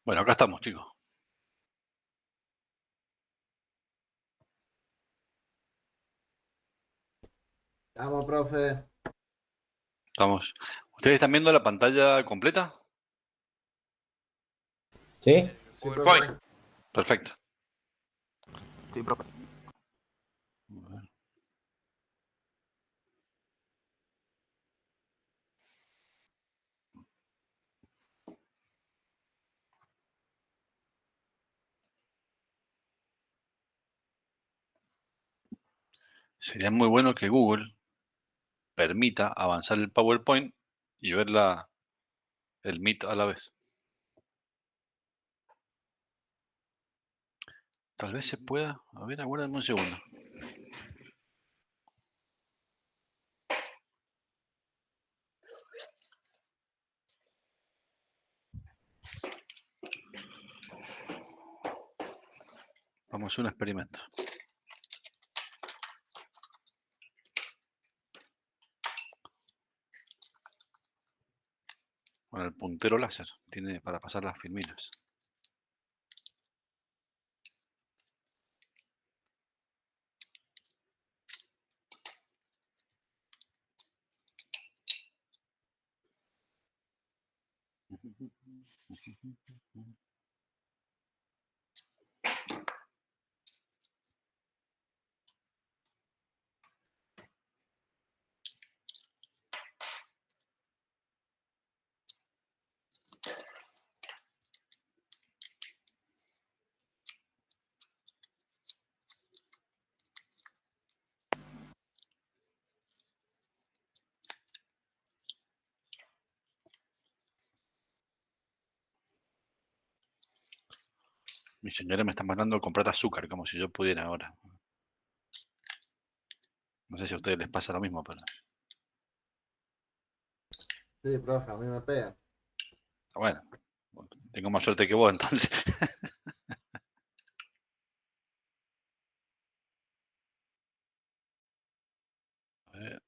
Bueno, acá estamos, chicos. Vamos, profe. Estamos. ¿Ustedes están viendo la pantalla completa? ¿Sí? Sí, PowerPoint. profe. Perfecto. Sí, profe. Sería muy bueno que Google permita avanzar el PowerPoint y ver el Meet a la vez. Tal vez se pueda. A ver, aguárdame un segundo. Vamos a hacer un experimento. Con el puntero láser. Tiene para pasar las filminas. Mi señora me está mandando a comprar azúcar, como si yo pudiera ahora. No sé si a ustedes les pasa lo mismo, pero Sí, profe, a mí me pegan. bueno, tengo más suerte que vos entonces. A ver.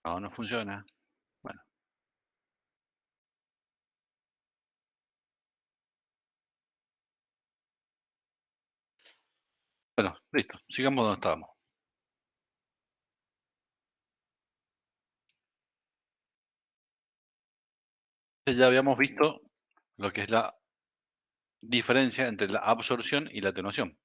No, no funciona. Bueno, bueno, listo. Sigamos donde estábamos. Ya habíamos visto lo que es la diferencia entre la absorción y la atenuación.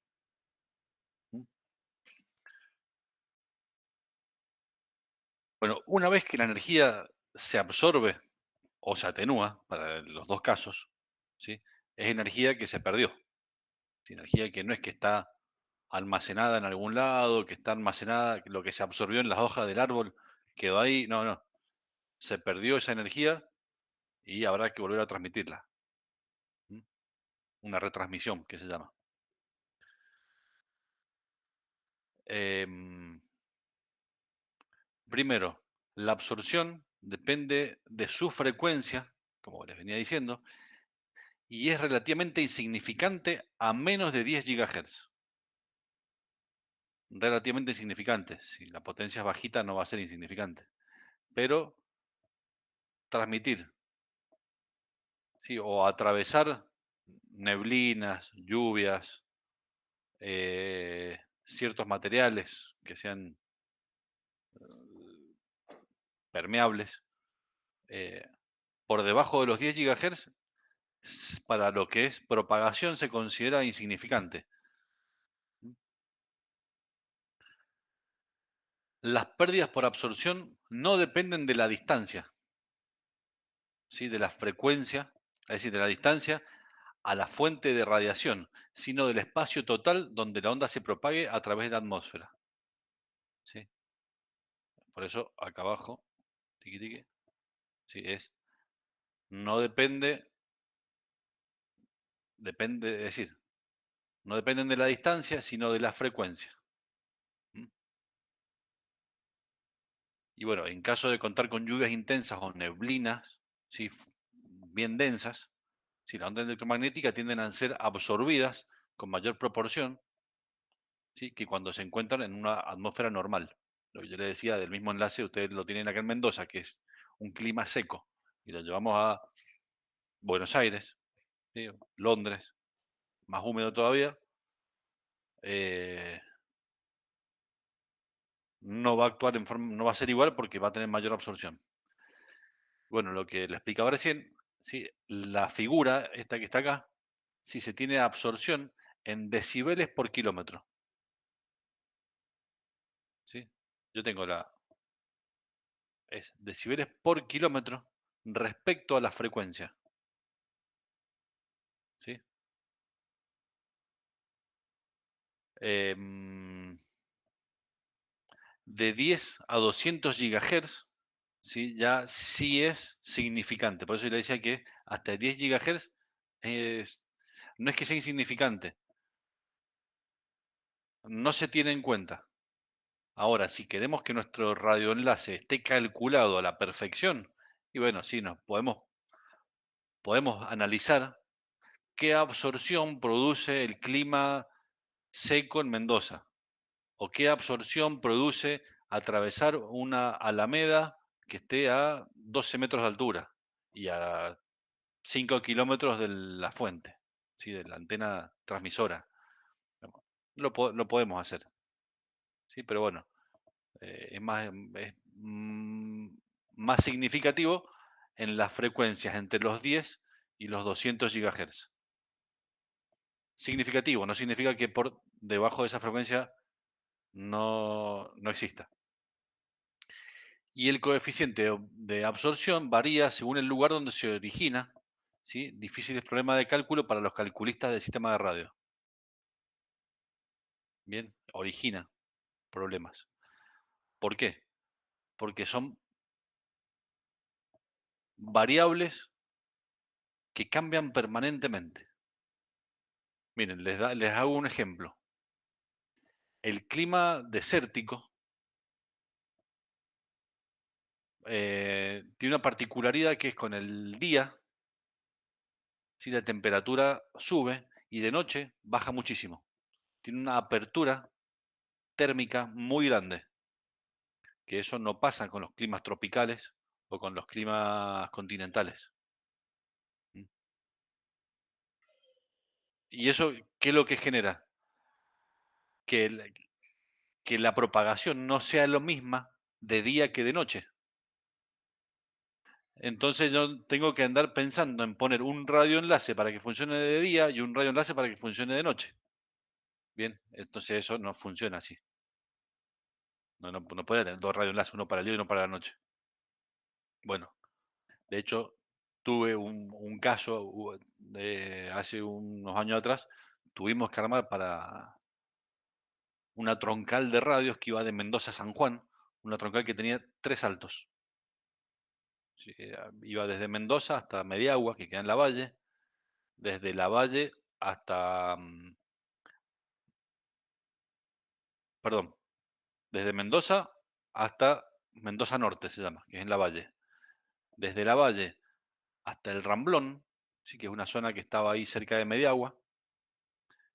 Bueno, una vez que la energía se absorbe o se atenúa, para los dos casos, ¿sí? Es energía que se perdió. ¿Sí? Energía que no es que está almacenada en algún lado, que está almacenada, que lo que se absorbió en las hojas del árbol quedó ahí. No, no. Se perdió esa energía y habrá que volver a transmitirla. ¿Mm? Una retransmisión, que se llama. Em, Primero, la absorción depende de su frecuencia, como les venía diciendo, y es relativamente insignificante a menos de 10 GHz. Relativamente insignificante. Si la potencia es bajita, no va a ser insignificante. Pero transmitir, ¿sí? O atravesar neblinas, lluvias, ciertos materiales que sean permeables, eh, por debajo de los 10 GHz, para lo que es propagación se considera insignificante. Las pérdidas por absorción no dependen de la distancia, ¿sí? De la frecuencia, es decir, de la distancia a la fuente de radiación, sino del espacio total donde la onda se propague a través de la atmósfera. ¿Sí? Por eso, acá abajo, tiqui, tiqui, sí, no depende, es decir, no dependen de la distancia, sino de la frecuencia. ¿Mm? Y bueno, en caso de contar con lluvias intensas o neblinas, ¿sí? Bien densas, ¿sí? Las ondas electromagnéticas tienden a ser absorbidas con mayor proporción, ¿sí? Que cuando se encuentran en una atmósfera normal. Lo que yo le decía del mismo enlace, ustedes lo tienen acá en Mendoza, que es un clima seco, y lo llevamos a Buenos Aires, ¿sí? Londres, más húmedo todavía, eh, no va a actuar en forma, no va a ser igual porque va a tener mayor absorción. Bueno, lo que le explicaba recién, ¿sí? La figura, esta que está acá, si se tiene absorción en decibeles por kilómetro, ¿sí? Yo tengo es decibeles por kilómetro respecto a la frecuencia, ¿sí? Em, de 10 a 200 gigahertz, ¿sí? Ya sí es significante. Por eso yo le decía que hasta 10 gigahertz es, no es que sea insignificante, no se tiene en cuenta. Ahora, si queremos que nuestro radioenlace esté calculado a la perfección, y bueno, sí, podemos analizar qué absorción produce el clima seco en Mendoza, o qué absorción produce atravesar una alameda que esté a 12 metros de altura y a 5 kilómetros de la fuente, ¿sí? De la antena transmisora. Lo podemos hacer, ¿sí? Pero bueno, más significativo en las frecuencias entre los 10 y los 200 gigahertz. Significativo, no significa que por debajo de esa frecuencia no exista. Y el coeficiente de absorción varía según el lugar donde se origina, ¿sí? Difíciles problemas de cálculo para los calculistas del sistema de radio. Bien, origina problemas. ¿Por qué? Porque son variables que cambian permanentemente. Miren, les hago un ejemplo. El clima desértico tiene una particularidad que es con el día, si la temperatura sube y de noche baja muchísimo. Tiene una apertura térmica muy grande, que eso no pasa con los climas tropicales o con los climas continentales. ¿Mm? ¿Y eso qué es lo que genera? Que, que la propagación no sea lo misma de día que de noche. Entonces yo tengo que andar pensando en poner un radioenlace para que funcione de día y un radioenlace para que funcione de noche. Bien, entonces eso no funciona así. No puede tener dos radioenlaces, uno para el día y uno para la noche. Bueno, de hecho, tuve un caso de hace unos años atrás, tuvimos que armar para una troncal de radios que iba de Mendoza a San Juan, una troncal que tenía 3 saltos. Sí, iba desde Mendoza hasta Mediagua, que queda en la Valle, desde la Valle hasta, perdón, desde Mendoza hasta Mendoza Norte se llama, que es en la Valle. Desde la Valle hasta el Ramblón, sí que es una zona que estaba ahí cerca de Mediagua,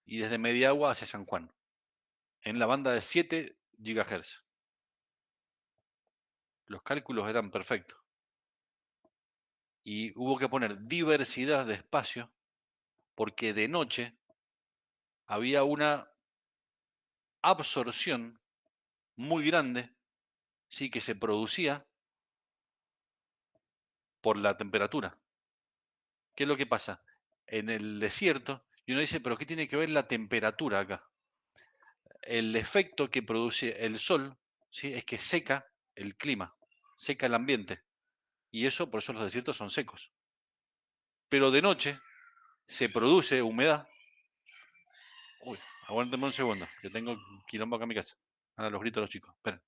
y desde Mediagua hacia San Juan, en la banda de 7 gigahertz. Los cálculos eran perfectos. Y hubo que poner diversidad de espacio porque de noche había una absorción muy grande, sí, que se producía por la temperatura. ¿Qué es lo que pasa? En el desierto, y uno dice, pero ¿qué tiene que ver la temperatura acá? El efecto que produce el sol, ¿sí? Es que seca el clima, seca el ambiente. Y eso, por eso los desiertos son secos. Pero de noche se produce humedad. Uy, aguántame un segundo, que tengo quilombo acá en mi casa. Ahora los gritos los chicos. Esperen.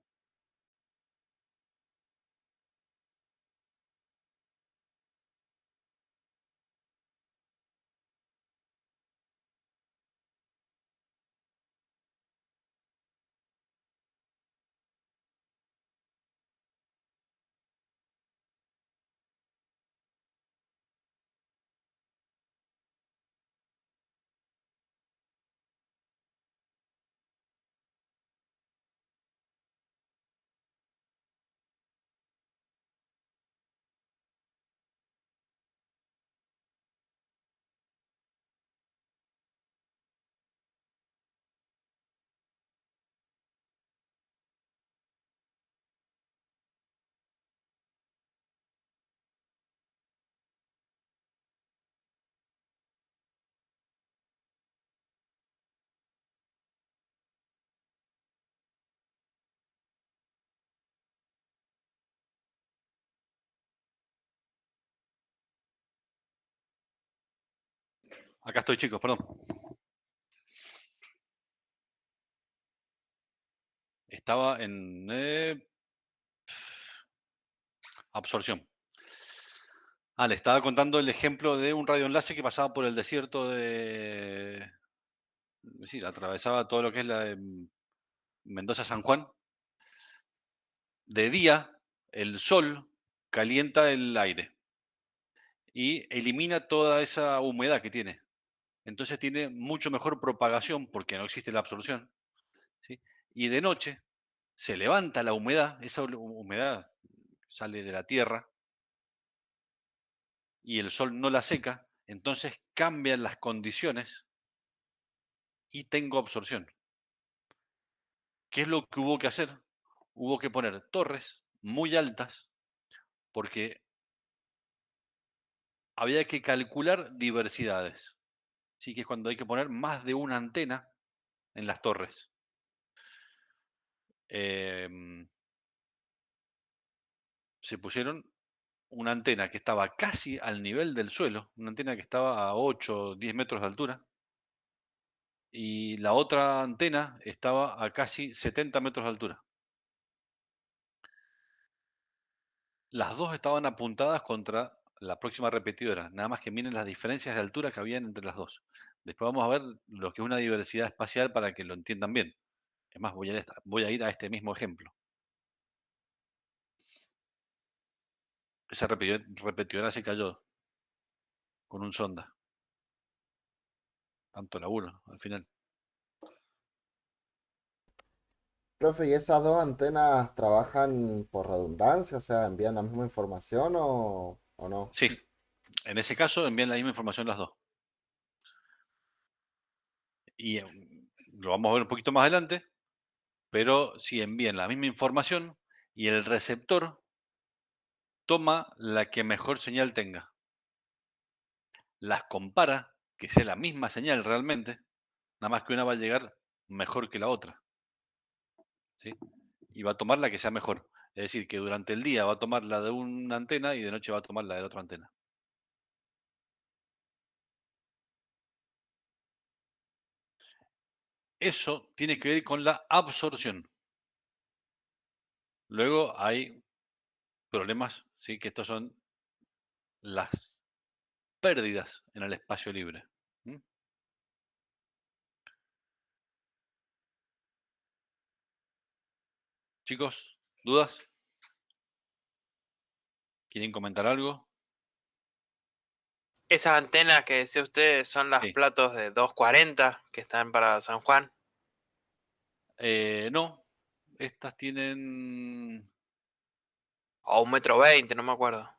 Acá estoy, chicos, perdón. Estaba en absorción. Le estaba contando el ejemplo de un radioenlace que pasaba por el desierto de... Es decir, atravesaba todo lo que es la de Mendoza-San Juan. De día, el sol calienta el aire y elimina toda esa humedad que tiene. Entonces tiene mucho mejor propagación porque no existe la absorción, ¿sí? Y de noche se levanta la humedad, esa humedad sale de la tierra y el sol no la seca, entonces cambian las condiciones y tengo absorción. ¿Qué es lo que hubo que hacer? Hubo que poner torres muy altas porque había que calcular diversidades. Sí, que es cuando hay que poner más de una antena en las torres. Se pusieron una antena que estaba casi al nivel del suelo, una antena que estaba a 8 o 10 metros de altura, y la otra antena estaba a casi 70 metros de altura. Las dos estaban apuntadas contra la próxima repetidora, nada más que miren las diferencias de altura que habían entre las dos. Después vamos a ver lo que es una diversidad espacial para que lo entiendan bien. Es más, voy a ir a este mismo ejemplo. Esa repetidora se cayó con un sonda. Tanto laburo al final. Profe, ¿y esas dos antenas trabajan por redundancia? O sea, ¿envían la misma información o no? Sí, en ese caso envían la misma información las dos. Y lo vamos a ver un poquito más adelante, pero si envían la misma información y el receptor toma la que mejor señal tenga. Las compara, que sea la misma señal realmente, nada más que una va a llegar mejor que la otra, ¿sí? Y va a tomar la que sea mejor. Es decir, que durante el día va a tomar la de una antena y de noche va a tomar la de la otra antena. Eso tiene que ver con la absorción. Luego hay problemas, ¿sí? Que estos son las pérdidas en el espacio libre. ¿Mm? Chicos, ¿dudas? ¿Quieren comentar algo? Esas antenas que decía usted son las Sí. platos de 240 que están para San Juan. No, estas tienen O 1,20 m, no me acuerdo.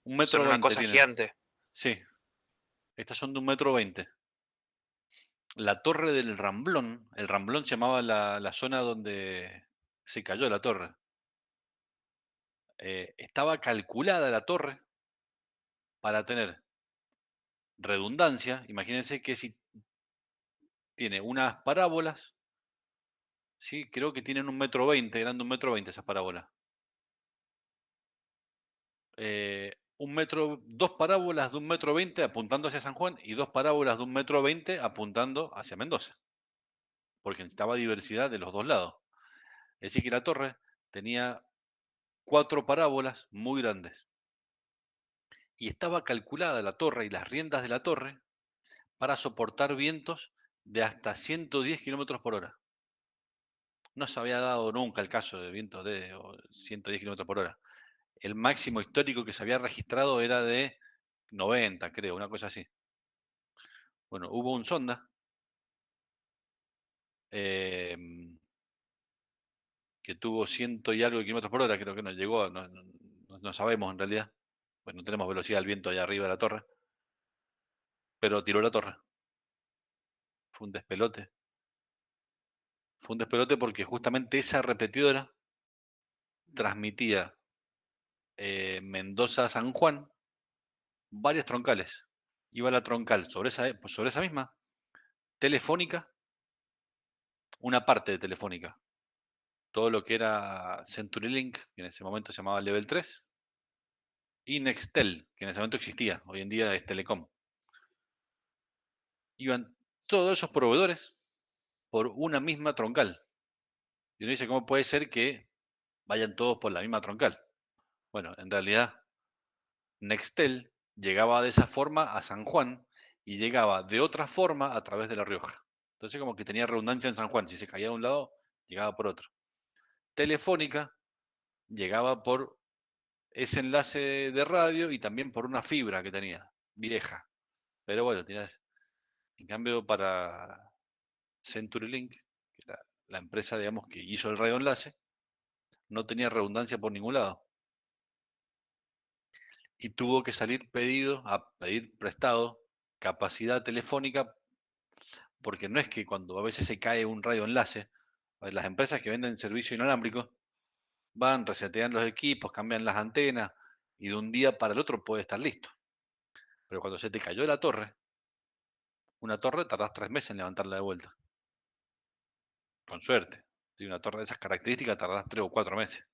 un Son metro una veinte cosa tienen. gigante. Sí, estas son de 1,20 m. La torre del Ramblón, el Ramblón se llamaba la zona donde se cayó la torre. Estaba calculada la torre para tener redundancia. Imagínense que si tiene unas parábolas, sí, creo que tienen 1,20 m, eran de 1,20 m esas parábolas. Dos parábolas de 1,20 m apuntando hacia San Juan y dos parábolas de 1,20 m apuntando hacia Mendoza, porque necesitaba diversidad de los dos lados. Es decir, que la torre tenía 4 parábolas muy grandes y estaba calculada la torre y las riendas de la torre para soportar vientos de hasta 110 kilómetros por hora. No se había dado nunca el caso de vientos de 110 kilómetros por hora. El máximo histórico que se había registrado era de 90, creo, una cosa así. Bueno, hubo un sonda que tuvo ciento y algo de kilómetros por hora, creo que no llegó, no sabemos en realidad, pues no tenemos velocidad del viento allá arriba de la torre, pero tiró la torre. Fue un despelote. Fue un despelote porque justamente esa repetidora transmitía Mendoza-San Juan varias troncales. Iba la troncal sobre esa misma, Telefónica, una parte de Telefónica. Todo lo que era CenturyLink, que en ese momento se llamaba Level 3, y Nextel, que en ese momento existía, hoy en día es Telecom. iban todos esos proveedores por una misma troncal. Y uno dice, ¿cómo puede ser que vayan todos por la misma troncal? Bueno, en realidad Nextel llegaba de esa forma a San Juan y llegaba de otra forma a través de La Rioja. Entonces como que tenía redundancia en San Juan. Si se caía de un lado, llegaba por otro. Telefónica llegaba por ese enlace de radio y también por una fibra que tenía, vieja. Pero bueno, en cambio para CenturyLink, que era la empresa, digamos, que hizo el radioenlace, no tenía redundancia por ningún lado. Y tuvo que salir pedido, a pedir prestado, capacidad telefónica, porque no es que cuando a veces se cae un radioenlace, las empresas que venden servicio inalámbrico van, resetean los equipos, cambian las antenas, y de un día para el otro puede estar listo. Pero cuando se te cayó la torre, una torre tardás 3 meses en levantarla de vuelta. Con suerte. Si una torre de esas características tardás 3 o 4 meses.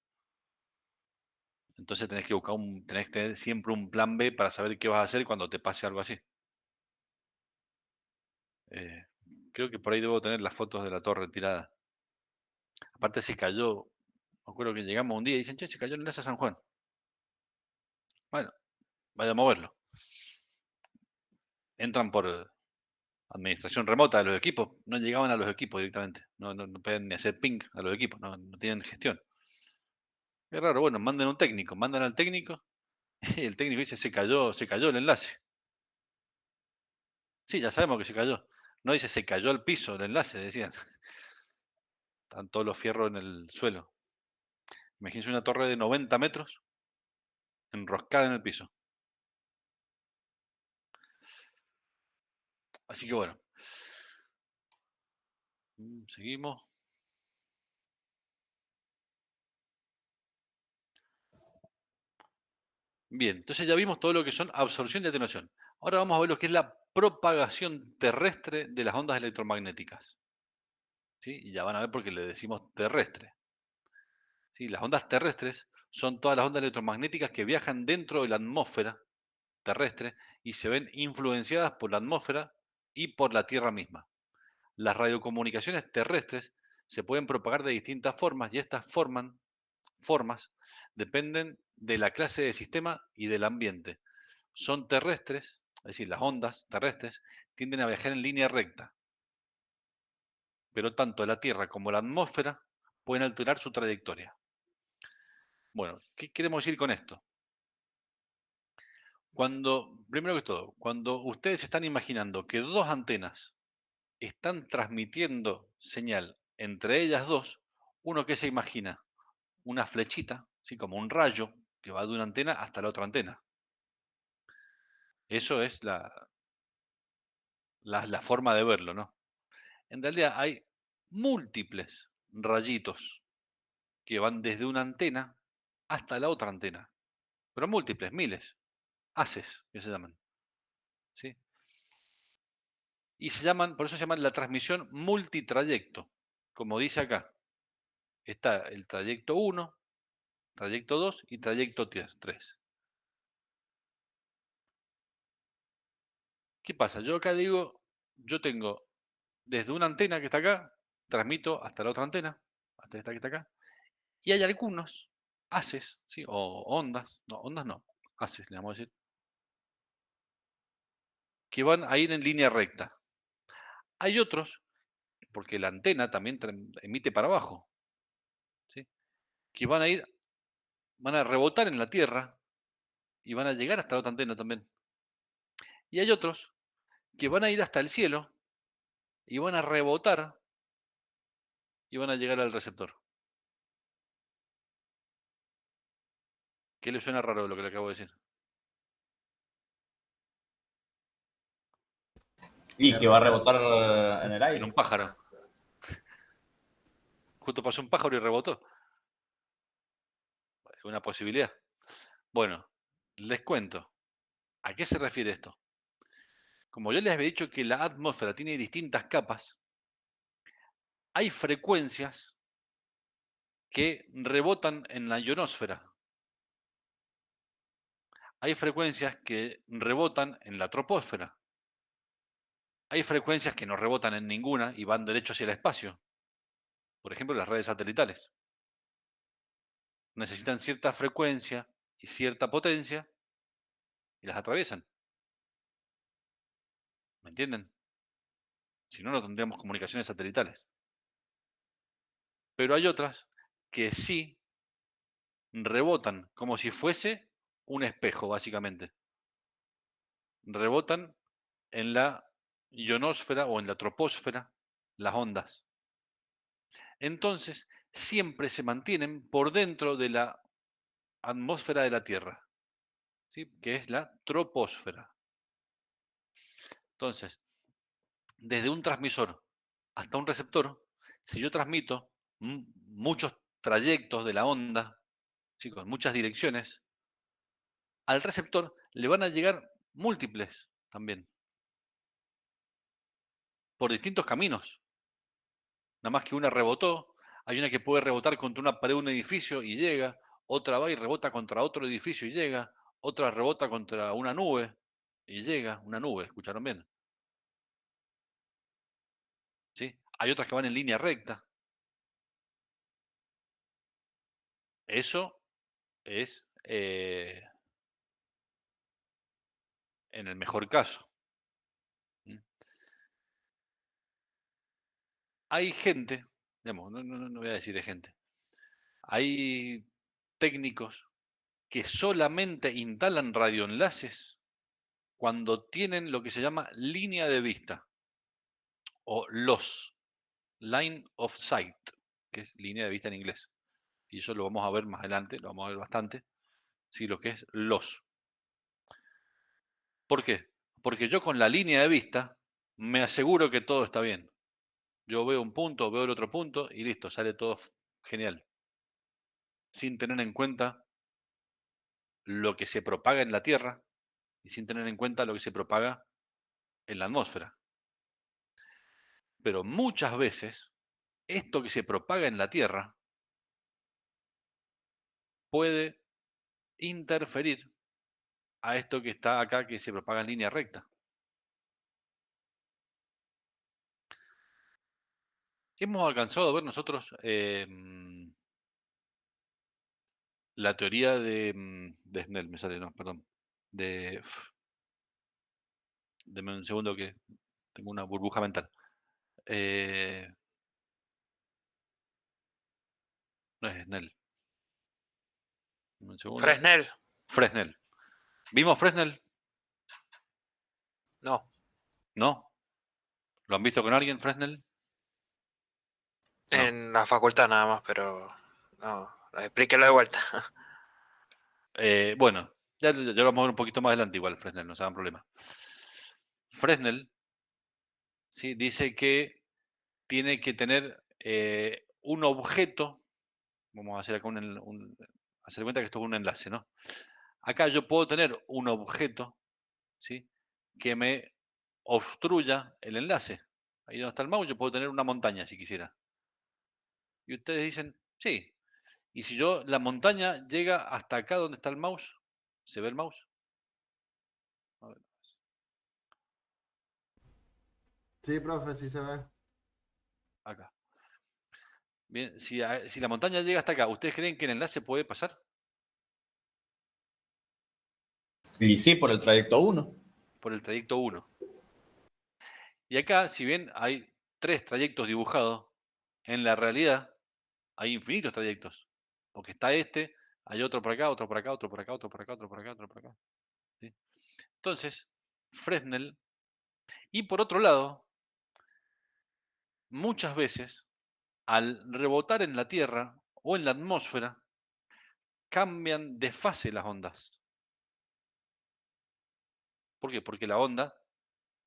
Entonces tenés que tenés que tener siempre un plan B para saber qué vas a hacer cuando te pase algo así. Eh, Creo que por ahí debo tener las fotos de la torre tirada. Aparte se cayó, me acuerdo que llegamos un día y dicen, che, se cayó el enlace a San Juan. Bueno, vaya a moverlo. Entran por administración remota de los equipos, no llegaban a los equipos directamente. No pueden ni hacer ping a los equipos, no tienen gestión. Es raro, bueno, manden un técnico, mandan al técnico y el técnico dice, se cayó el enlace. Sí, ya sabemos que se cayó. No dice, se cayó al piso el enlace, decían. Están todos los fierros en el suelo. Imagínense una torre de 90 metros enroscada en el piso. Así que bueno. Seguimos. Bien, entonces ya vimos todo lo que son absorción y atenuación. Ahora vamos a ver lo que es la propagación terrestre de las ondas electromagnéticas. ¿Sí? Y ya van a ver por qué le decimos terrestre. ¿Sí? Las ondas terrestres son todas las ondas electromagnéticas que viajan dentro de la atmósfera terrestre y se ven influenciadas por la atmósfera y por la Tierra misma. Las radiocomunicaciones terrestres se pueden propagar de distintas formas y estas formas dependen de la clase de sistema y del ambiente. Son terrestres, es decir, las ondas terrestres tienden a viajar en línea recta, pero tanto la Tierra como la atmósfera pueden alterar su trayectoria. Bueno, ¿qué queremos decir con esto? Primero que todo, cuando ustedes están imaginando que dos antenas están transmitiendo señal entre ellas dos, uno que se imagina una flechita, ¿sí? Como un rayo que va de una antena hasta la otra antena. Eso es la forma de verlo, ¿no? En realidad hay múltiples rayitos que van desde una antena hasta la otra antena, pero múltiples, miles, haces que se llaman, ¿sí? Y por eso se llaman la transmisión multitrayecto, como dice acá. Está el trayecto 1, trayecto 2 y trayecto 3. ¿Qué pasa? Yo acá digo, yo tengo desde una antena que está acá, transmito hasta la otra antena, hasta esta que está acá, y hay algunos haces, ¿sí? O ondas no, haces, le vamos a decir, que van a ir en línea recta. Hay otros, porque la antena también emite para abajo, ¿sí? Que van a rebotar en la Tierra y van a llegar hasta la otra antena también. Y hay otros que van a ir hasta el cielo y van a rebotar y van a llegar al receptor. ¿Qué le suena raro de lo que le acabo de decir? Y que va a rebotar en el En un aire. pájaro. Justo pasó un pájaro y rebotó. Es una posibilidad. Bueno, les cuento. ¿A qué se refiere esto? Como yo les había dicho que la atmósfera tiene distintas capas, hay frecuencias que rebotan en la ionosfera. Hay frecuencias que rebotan en la troposfera. Hay frecuencias que no rebotan en ninguna y van derecho hacia el espacio. Por ejemplo, las redes satelitales. Necesitan cierta frecuencia y cierta potencia y las atraviesan. ¿Me entienden? Si no, no tendríamos comunicaciones satelitales. Pero hay otras que sí rebotan como si fuese un espejo, básicamente. Rebotan en la ionosfera o en la troposfera las ondas. Entonces, siempre se mantienen por dentro de la atmósfera de la Tierra, ¿sí? Que es la troposfera. Entonces, desde un transmisor hasta un receptor, si yo transmito muchos trayectos de la onda, chicos, muchas direcciones, al receptor le van a llegar múltiples también, por distintos caminos. Nada más que una rebotó, hay una que puede rebotar contra una pared de un edificio y llega, otra va y rebota contra otro edificio y llega, otra rebota contra una nube y llega, una nube, ¿escucharon bien? ¿Sí? Hay otras que van en línea recta. Eso es en el mejor caso. Hay gente, digamos, no voy a decir de gente, hay técnicos que solamente instalan radioenlaces cuando tienen lo que se llama línea de vista o LOS, Line of Sight, que es línea de vista en inglés. Y eso lo vamos a ver más adelante, lo vamos a ver bastante, sí, lo que es LOS. ¿Por qué? Porque yo con la línea de vista me aseguro que todo está bien. Yo veo un punto, veo el otro punto y listo, sale todo genial. Sin tener en cuenta lo que se propaga en la Tierra y sin tener en cuenta lo que se propaga en la atmósfera. Pero muchas veces esto que se propaga en la Tierra puede interferir a esto que está acá que se propaga en línea recta. Hemos alcanzado a ver nosotros la teoría de Snell, me sale, no, perdón. Deme un segundo que tengo una burbuja mental. No es Snell. Un segundo. Fresnel, Fresnel. ¿Vimos Fresnel? no. ¿No? ¿Lo han visto con alguien, Fresnel? No. En la facultad nada más, pero no. Explíquelo de vuelta. Bueno, ya lo vamos a ver un poquito más adelante igual, Fresnel, no se hagan problema. Fresnel, ¿sí? Dice que tiene que tener un objeto, vamos a hacer acá hacer cuenta que esto es un enlace, ¿no? Acá yo puedo tener un objeto, ¿sí? Que me obstruya el enlace. Ahí donde está el mouse yo puedo tener una montaña si quisiera. Y ustedes dicen, sí. Y si yo, la montaña llega hasta acá donde está el mouse, ¿se ve el mouse? A ver, Sí, profe, sí se ve. acá. Bien, si la montaña llega hasta acá, ¿ustedes creen que el enlace puede pasar? Y sí, por el trayecto 1. Por el trayecto 1. Y acá, si bien hay 3 trayectos dibujados, en la realidad hay infinitos trayectos. Porque está este, hay otro por acá, otro por acá, otro por acá, otro por acá, otro por acá, otro por acá. ¿Sí? Entonces, Fresnel. Y por otro lado, muchas veces, al rebotar en la Tierra o en la atmósfera, cambian de fase las ondas. ¿Por qué? Porque la onda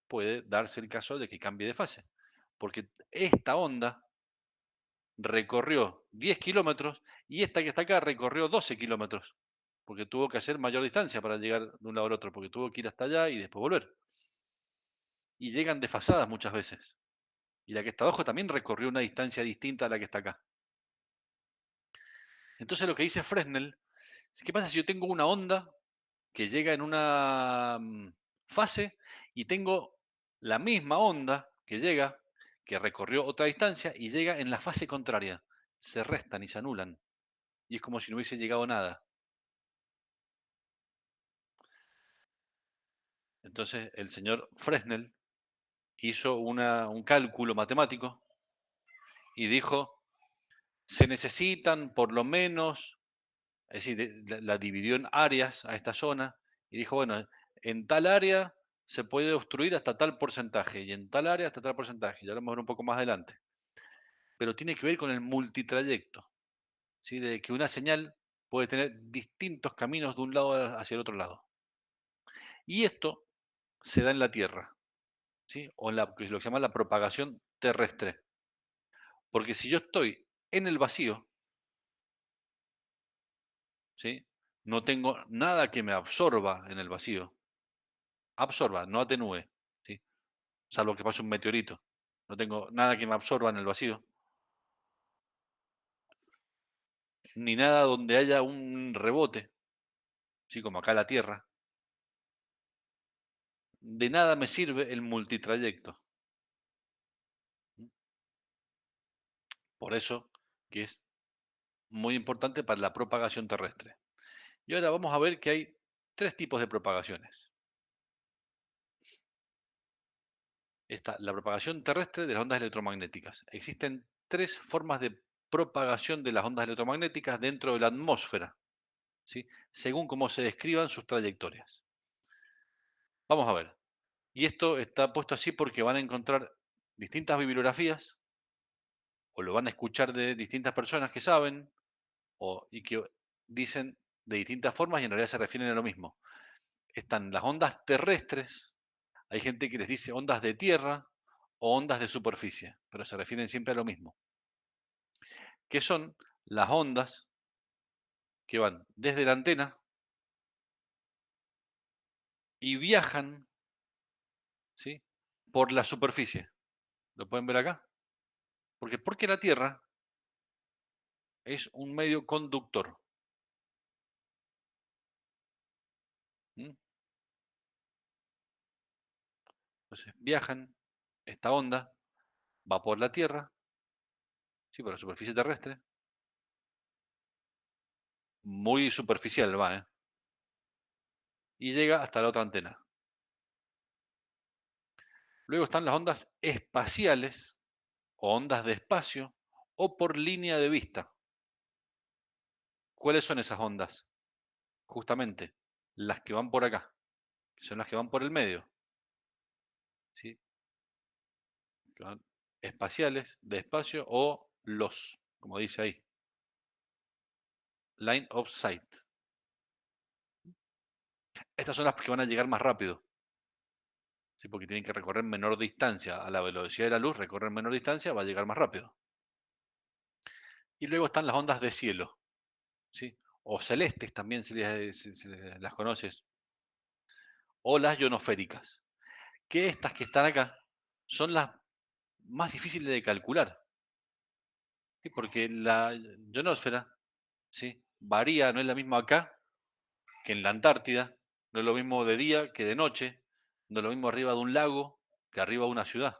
puede darse el caso de que cambie de fase. Porque esta onda recorrió 10 kilómetros y esta que está acá recorrió 12 kilómetros. Porque tuvo que hacer mayor distancia para llegar de un lado al otro, porque tuvo que ir hasta allá y después volver. Y llegan desfasadas muchas veces. Y la que está abajo también recorrió una distancia distinta a la que está acá. Entonces lo que dice Fresnel es, ¿qué pasa si yo tengo una onda que llega en una fase y tengo la misma onda que llega, que recorrió otra distancia y llega en la fase contraria. Se restan y se anulan. Y es como si no hubiese llegado nada. Entonces el señor Fresnel hizo un cálculo matemático y dijo, se necesitan por lo menos, es decir, la dividió en áreas a esta zona y dijo, bueno, en tal área se puede obstruir hasta tal porcentaje y en tal área hasta tal porcentaje. Ya lo vamos a ver un poco más adelante. Pero tiene que ver con el multitrayecto, ¿sí? De que una señal puede tener distintos caminos de un lado hacia el otro lado. Y esto se da en la Tierra, ¿sí? O en lo que se llama la propagación terrestre. Porque si yo estoy en el vacío, ¿sí? No tengo nada que me absorba en el vacío. Absorba, no atenúe, ¿sí? Salvo que pase un meteorito. No tengo nada que me absorba en el vacío, ni nada donde haya un rebote, ¿sí? Como acá la Tierra. De nada me sirve el multitrayecto. Por eso que es muy importante para la propagación terrestre. Y ahora vamos a ver que hay tres tipos de propagaciones. Está la propagación terrestre de las ondas electromagnéticas. Existen tres formas de propagación de las ondas electromagnéticas dentro de la atmósfera, ¿sí? Según cómo se describan sus trayectorias. Vamos a ver. Y esto está puesto así porque van a encontrar distintas bibliografías o lo van a escuchar de distintas personas que saben y que dicen de distintas formas y en realidad se refieren a lo mismo. Están las ondas terrestres, hay gente que les dice ondas de tierra o ondas de superficie, pero se refieren siempre a lo mismo, que son las ondas que van desde la antena y viajan, ¿sí? Por la superficie. ¿Lo pueden ver acá? Porque la Tierra es un medio conductor. ¿Mm? Entonces viajan, esta onda va por la Tierra, ¿sí? Por la superficie terrestre, muy superficial va, ¿eh? Y llega hasta la otra antena. Luego están las ondas espaciales o ondas de espacio o por línea de vista. ¿Cuáles son esas ondas? Justamente las que van por acá, que son las que van por el medio, ¿sí? Que van espaciales, de espacio o los, como dice ahí, line of sight. Estas son las que van a llegar más rápido, ¿sí? Porque tienen que recorrer menor distancia. A la velocidad de la luz recorren menor distancia, va a llegar más rápido. Y luego están las ondas de cielo, ¿sí? O celestes también se las conoces, o las ionosféricas, que estas que están acá son las más difíciles de calcular, ¿sí? Porque la ionosfera, ¿sí? Varía, no es la misma acá que en la Antártida, no es lo mismo de día que de noche, no es lo mismo arriba de un lago que arriba de una ciudad,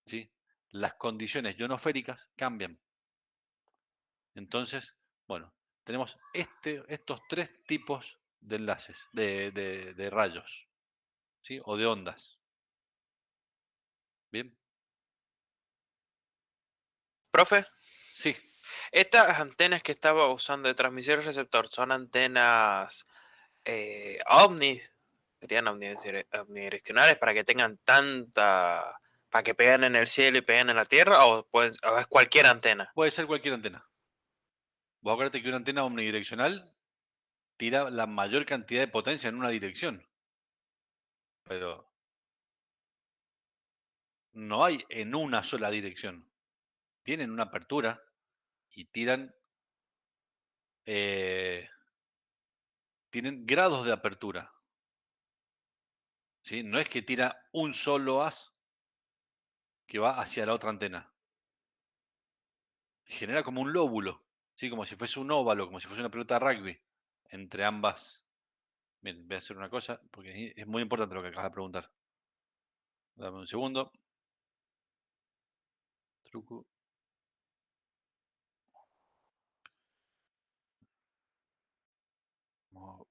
¿sí? Las condiciones ionosféricas cambian. Entonces, bueno, tenemos estos tres tipos de enlaces, de rayos, ¿sí? O de ondas. ¿Bien? Profe, Sí, estas antenas que estaba usando de transmisor y receptor son antenas ovnis, serían omnidireccionales para que tengan para que peguen en el cielo y peguen en la tierra, o es cualquier antena. puede ser cualquier antena. Vos acuérdate que una antena omnidireccional tira la mayor cantidad de potencia en una dirección, pero no hay en una sola dirección. Tienen una apertura y eh, tienen grados de apertura, ¿sí? No es que tira un solo haz que va hacia la otra antena. Genera como un lóbulo, ¿sí? Como si fuese un óvalo, como si fuese una pelota de rugby entre ambas Miren, voy a hacer una cosa, porque es muy importante lo que acabas de preguntar. Dame un segundo. Truco. Vamos a-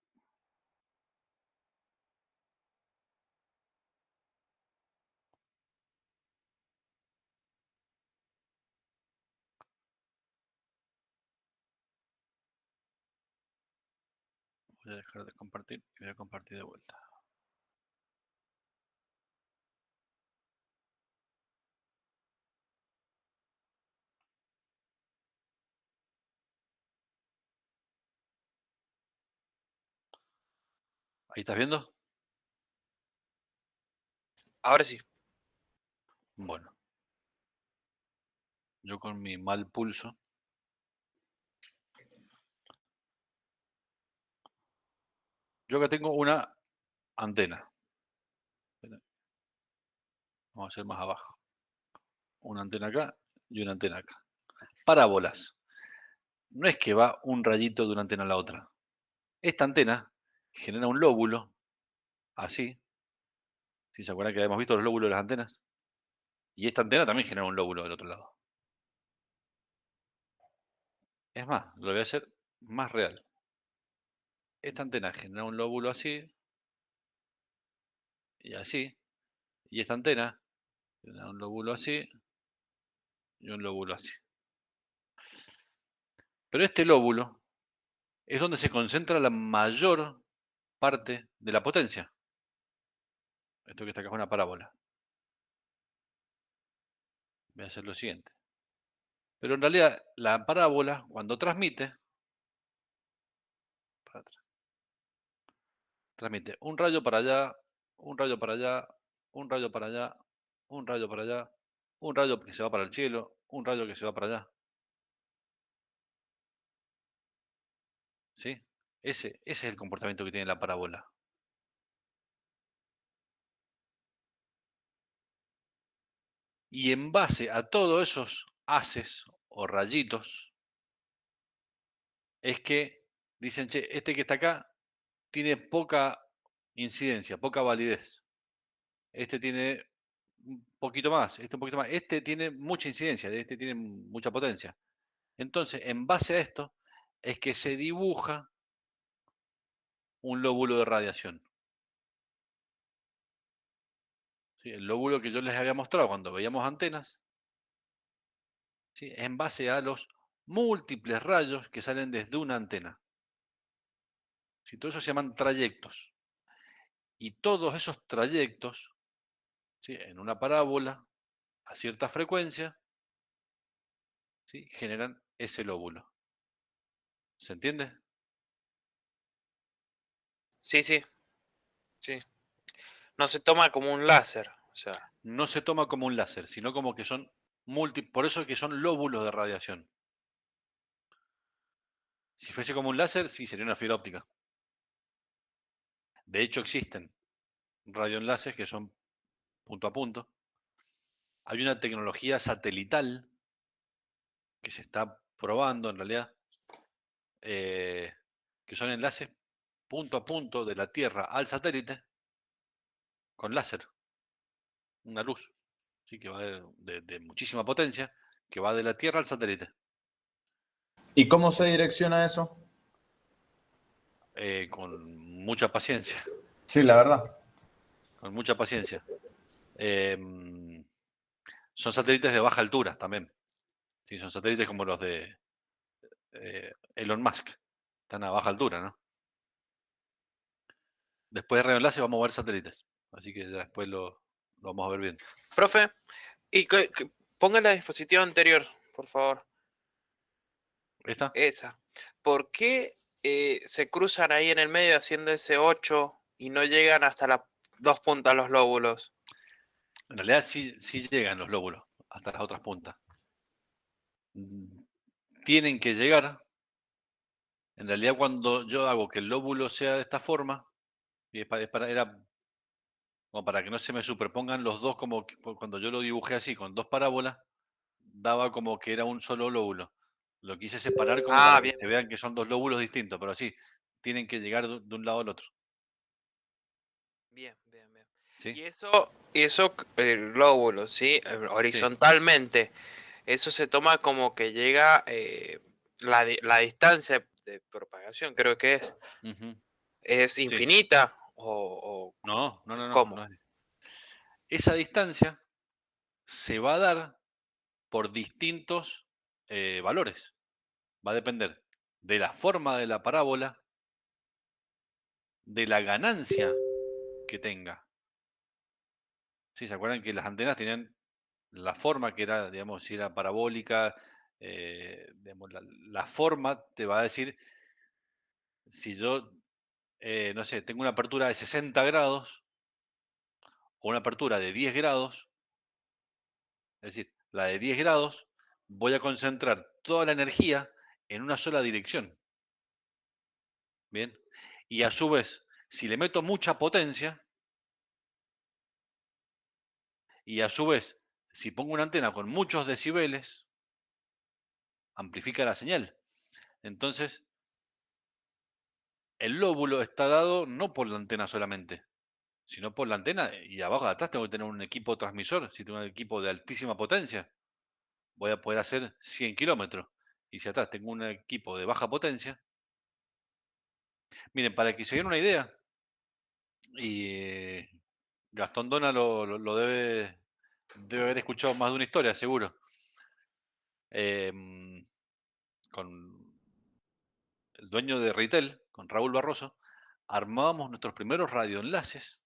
Voy a dejar de compartir y voy a compartir de vuelta. ¿Ahí estás viendo? Ahora sí. Bueno, yo con mi mal pulso. Yo acá tengo una antena. Espera, vamos a hacer más abajo. Una antena acá y una antena acá. Parábolas. No es que va un rayito de una antena a la otra. Esta antena genera un lóbulo, así. ¿Sí se acuerdan que habíamos visto los lóbulos de las antenas? Y esta antena también genera un lóbulo del otro lado. Es más, lo voy a hacer más real. Esta antena genera un lóbulo así y así. Y esta antena genera un lóbulo así y un lóbulo así. Pero este lóbulo es donde se concentra la mayor parte de la potencia. Esto que está acá es una parábola. Voy a hacer lo siguiente. Pero en realidad la parábola, cuando transmite, para atrás, transmite un rayo para allá, un rayo para allá, un rayo para allá, un rayo para allá, un rayo que se va para el cielo, un rayo que se va para allá. ¿Sí? Ese es el comportamiento que tiene la parábola. Y en base a todos esos haces o rayitos, es que dicen, che, este que está acá tiene poca incidencia, poca validez. Este tiene un poquito más, este un poquito más. Este tiene mucha incidencia, este tiene mucha potencia. Entonces, en base a esto, es que se dibuja un lóbulo de radiación. ¿Sí? El lóbulo que yo les había mostrado cuando veíamos antenas, ¿sí? En base a los múltiples rayos que salen desde una antena. ¿Sí? Todo eso se llaman trayectos. Y todos esos trayectos, ¿sí? En una parábola, a cierta frecuencia, ¿sí? Generan ese lóbulo. ¿Se entiende? Sí, sí, sí. No se toma como un láser. O sea, No se toma como un láser, sino como que son múltiples, por eso es que son lóbulos de radiación. Si fuese como un láser, sí sería una fibra óptica. De hecho, existen radioenlaces que son punto a punto. Hay una tecnología satelital que se está probando en realidad, eh, que son enlaces punto a punto de la Tierra al satélite con láser, una luz, ¿sí? Que va de muchísima potencia, que va de la Tierra al satélite, ¿Y cómo se direcciona eso? con mucha paciencia, Sí, la verdad. con mucha paciencia. Son satélites de baja altura también, ¿sí? Son satélites como los de Elon Musk, están a baja altura, ¿no? Después de radioenlace vamos a ver satélites, así que ya después lo vamos a ver bien. profe, y ponga la dispositiva anterior, por favor. ¿Esta? Esa. ¿Por qué se cruzan ahí en el medio haciendo ese 8 y no llegan hasta las dos puntas los lóbulos? En realidad sí llegan los lóbulos hasta las otras puntas. Mm, Tienen que llegar. En realidad, cuando yo hago que el lóbulo sea de esta forma, y era como para que no se me superpongan los dos, como cuando yo lo dibujé así, con dos parábolas, daba como que era un solo lóbulo. Lo quise separar como para Ah, que bien, se bien. vean que son dos lóbulos distintos, pero sí, tienen que llegar de un lado al otro. Bien, bien, bien. ¿sí? Y eso, el glóbulo, ¿sí? Sí. Horizontalmente, eso se toma como que llega la distancia de propagación, creo que Ujú, es sí. infinita o No, no, no, no, ¿cómo? no es. Esa distancia se va a dar por distintos valores. Va a depender de la forma de la parábola, de la ganancia que tenga. ¿Sí? ¿Se acuerdan que las antenas tenían la forma que era, digamos, si era parabólica? Digamos, la forma te va a decir si yo, no sé, tengo una apertura de 60 grados o una apertura de 10 grados, es decir, la de 10 grados, voy a concentrar toda la energía en una sola dirección. Bien. Y a su vez, si le meto mucha potencia, y a su vez, si pongo una antena con muchos decibeles, amplifica la señal. Entonces, el lóbulo está dado no por la antena solamente, sino por la antena y abajo de atrás tengo que tener un equipo transmisor. Si tengo un equipo de altísima potencia, voy a poder hacer 100 kilómetros. Y si atrás tengo un equipo de baja potencia, miren, para que se den una idea, y Gastón Dona lo debe haber escuchado más de una historia, seguro. Em, con el dueño de Retail, con Raúl Barroso, armábamos nuestros primeros radioenlaces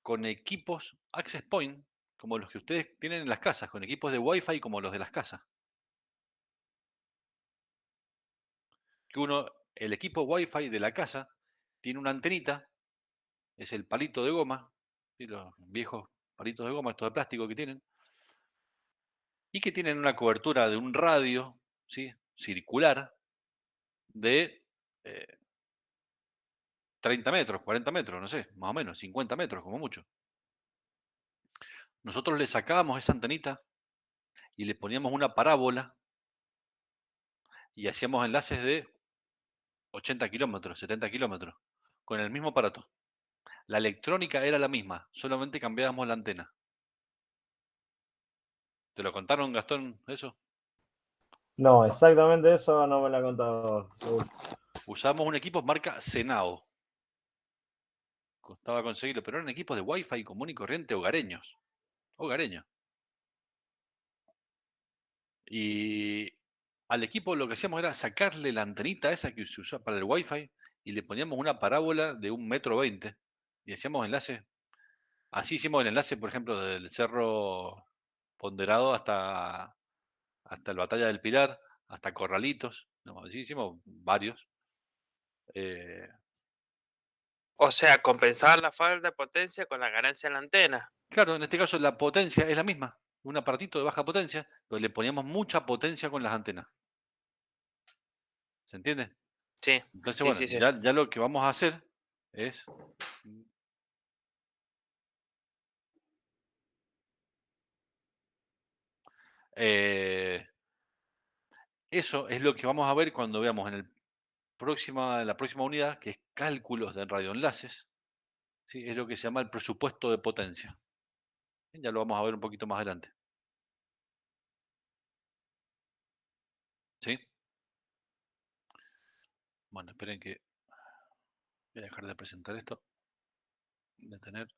con equipos Access Point, como los que ustedes tienen en las casas, con equipos de Wi-Fi como los de las casas. Que uno, el equipo Wi-Fi de la casa, tiene una antenita, es el palito de goma, ¿sí? Los viejos palitos de goma, estos de plástico que tienen, y que tienen una cobertura de un radio, ¿sí? Circular de 30 metros, 40 metros, no sé, más o menos, 50 metros como mucho. Nosotros le sacábamos esa antenita y le poníamos una parábola y hacíamos enlaces de 80 kilómetros, 70 kilómetros, con el mismo aparato. La electrónica era la misma, solamente cambiábamos la antena. ¿Te lo contaron, Gastón, eso? No, exactamente eso no me lo ha contado Raúl. Usábamos un equipo marca Senao. Costaba conseguirlo, pero eran equipos de Wi-Fi común y corriente hogareños. Hogareños. Y al equipo lo que hacíamos era sacarle la antenita esa que se usa para el Wi-Fi y le poníamos una parábola de 1,20 m y hacíamos enlaces. Así hicimos el enlace, por ejemplo, del Cerro Ponderado hasta el Batalla del Pilar, hasta Corralitos. No, así hicimos varios. Eh, O sea, compensar la falta de potencia con la ganancia en la antena. claro, en este caso la potencia es la misma, un aparatito de baja potencia, pero le poníamos mucha potencia con las antenas. ¿Se entiende? Sí, Entonces, sí, bueno, sí, sí. ya lo que vamos a hacer es eh, eso es lo que vamos a ver cuando veamos en la próxima unidad, que es cálculos de radioenlaces, ¿sí? Es lo que se llama el presupuesto de potencia. Ya lo vamos a ver un poquito más adelante. ¿Sí? Bueno, esperen que voy a dejar de presentar esto, detener,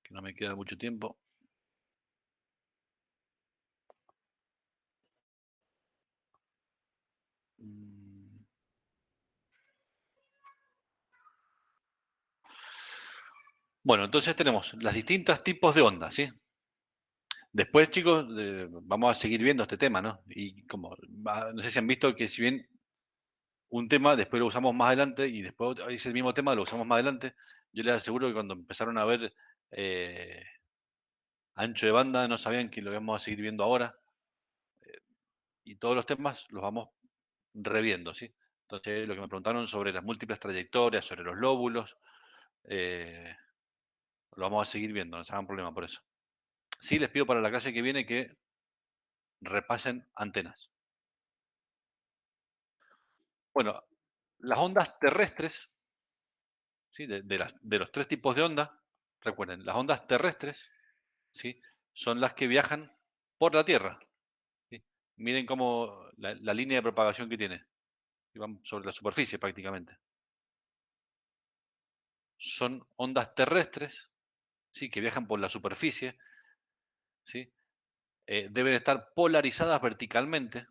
que no me queda mucho tiempo. Mm. Bueno, entonces tenemos las distintas tipos de ondas, ¿sí? Después, chicos, vamos a seguir viendo este tema, ¿no? Y como, no sé si han visto que si bien un tema, después lo usamos más adelante y después ese mismo tema lo usamos más adelante, yo les aseguro que cuando empezaron a ver eh, ancho de banda no sabían que lo íbamos a seguir viendo ahora y todos los temas los vamos reviendo, ¿sí? Entonces, lo que me preguntaron sobre las múltiples trayectorias, sobre los lóbulos, eh, lo vamos a seguir viendo, no se hagan problema por eso. Sí, les pido para la clase que viene que repasen antenas. Bueno, las ondas terrestres, ¿sí? De los tres tipos de onda, recuerden, las ondas terrestres, ¿sí? Son las que viajan por la Tierra. ¿Sí? Miren cómo la línea de propagación que tiene. Y van sobre la superficie prácticamente. Son ondas terrestres, ¿sí? Que viajan por la superficie, ¿sí? Deben estar polarizadas verticalmente,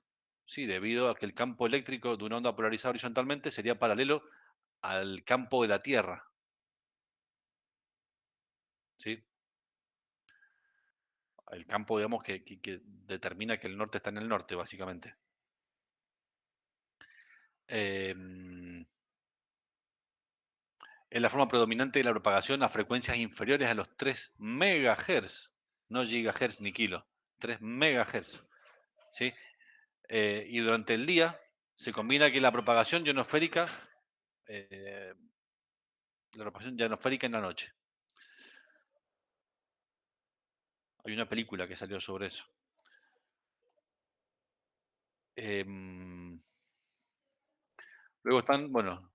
¿sí? Debido a que el campo eléctrico de una onda polarizada horizontalmente sería paralelo al campo de la Tierra, ¿sí? El campo, digamos, que determina que el norte está en el norte, básicamente. Em, es la forma predominante de la propagación a frecuencias inferiores a los 3 MHz, no gigahertz ni kilo, 3 MHz, ¿sí? Y durante el día se combina que eh, la propagación ionosférica en la noche. Hay una película que salió sobre eso. Em, luego están, bueno,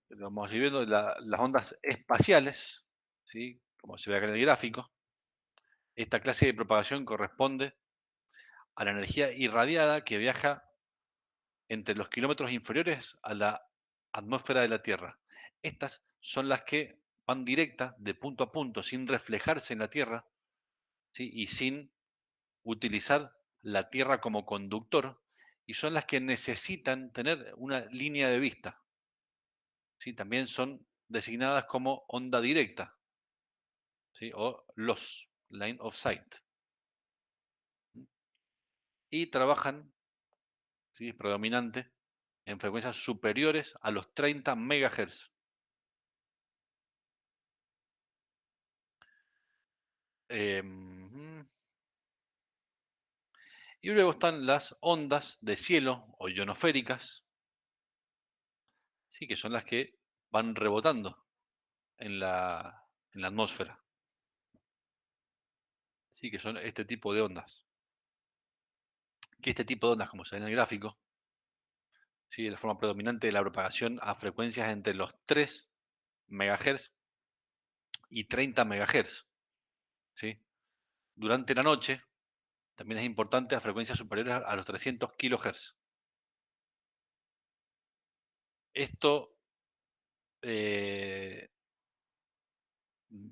vamos a ir viendo las ondas espaciales, ¿sí? Como se ve acá en el gráfico. Esta clase de propagación corresponde a la energía irradiada que viaja entre los kilómetros inferiores a la atmósfera de la Tierra. Estas son las que van directas de punto a punto, sin reflejarse en la Tierra, ¿sí? Y sin utilizar la Tierra como conductor, y son las que necesitan tener una línea de vista, ¿sí? También son designadas como onda directa, ¿sí? O LOS, Line of Sight. Y trabajan, ¿sí? Es predominante en frecuencias superiores a los 30 MHz. Y luego están las ondas de cielo o ionosféricas, ¿sí? Que son las que van rebotando en la atmósfera, ¿sí? Que son este tipo de ondas. Que este tipo de ondas, como se ve en el gráfico, ¿sí? Es la forma predominante de la propagación a frecuencias entre los 3 MHz y 30 MHz, ¿sí? Durante la noche también es importante a frecuencias superiores a los 300 kHz. Esto eh,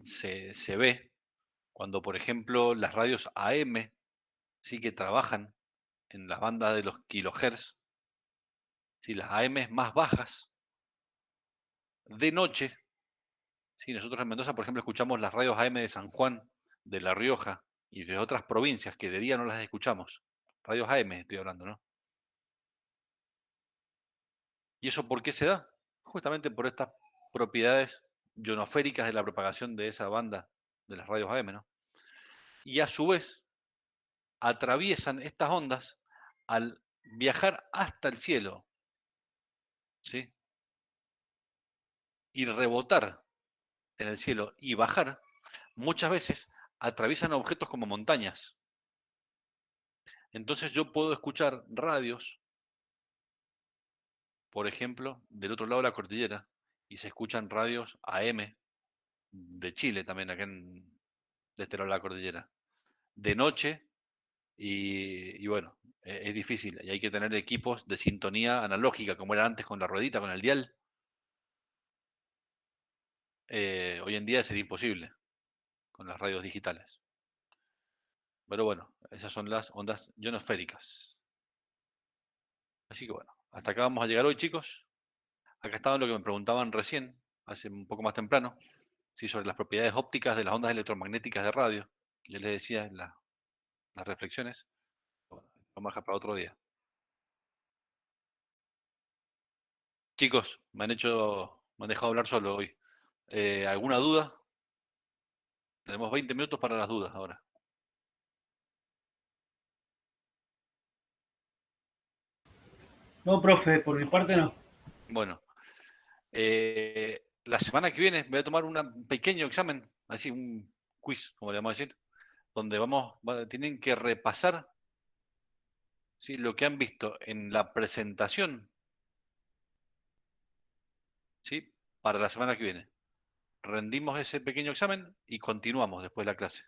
se ve cuando, por ejemplo, las radios AM sí que trabajan en las bandas de los kilohertz, ¿sí? Las AM más bajas, de noche, ¿sí? Nosotros en Mendoza, por ejemplo, escuchamos las radios AM de San Juan, de La Rioja y de otras provincias que de día no las escuchamos. Radios AM estoy hablando, ¿no? ¿Y eso por qué se da? Justamente por estas propiedades ionosféricas de la propagación de esa banda de las radios AM, ¿no? Y a su vez, atraviesan estas ondas al viajar hasta el cielo, ¿sí? Y rebotar en el cielo y bajar, muchas veces atraviesan objetos como montañas. Entonces yo puedo escuchar radios, por ejemplo, del otro lado de la cordillera, y se escuchan radios AM de Chile también, de este lado de la cordillera, de noche, y bueno, es difícil, y hay que tener equipos de sintonía analógica, como era antes con la ruedita, con el dial. Hoy en día sería imposible con las radios digitales. Pero bueno, esas son las ondas ionosféricas. Así que bueno, hasta acá vamos a llegar hoy, chicos. Acá estaba lo que me preguntaban recién, hace un poco más temprano, sí, sobre las propiedades ópticas de las ondas electromagnéticas de radio, que yo les decía en las reflexiones. Bueno, vamos a dejar para otro día. Chicos, me han dejado hablar solo hoy. ¿Alguna duda? Tenemos 20 minutos para las dudas ahora. No, profe, por mi parte no. Bueno, la semana que viene voy a tomar un pequeño examen, así un quiz, como le vamos a decir, donde tienen que repasar, ¿sí? Lo que han visto en la presentación, ¿sí? Para la semana que viene. rendimos ese pequeño examen y continuamos después la clase.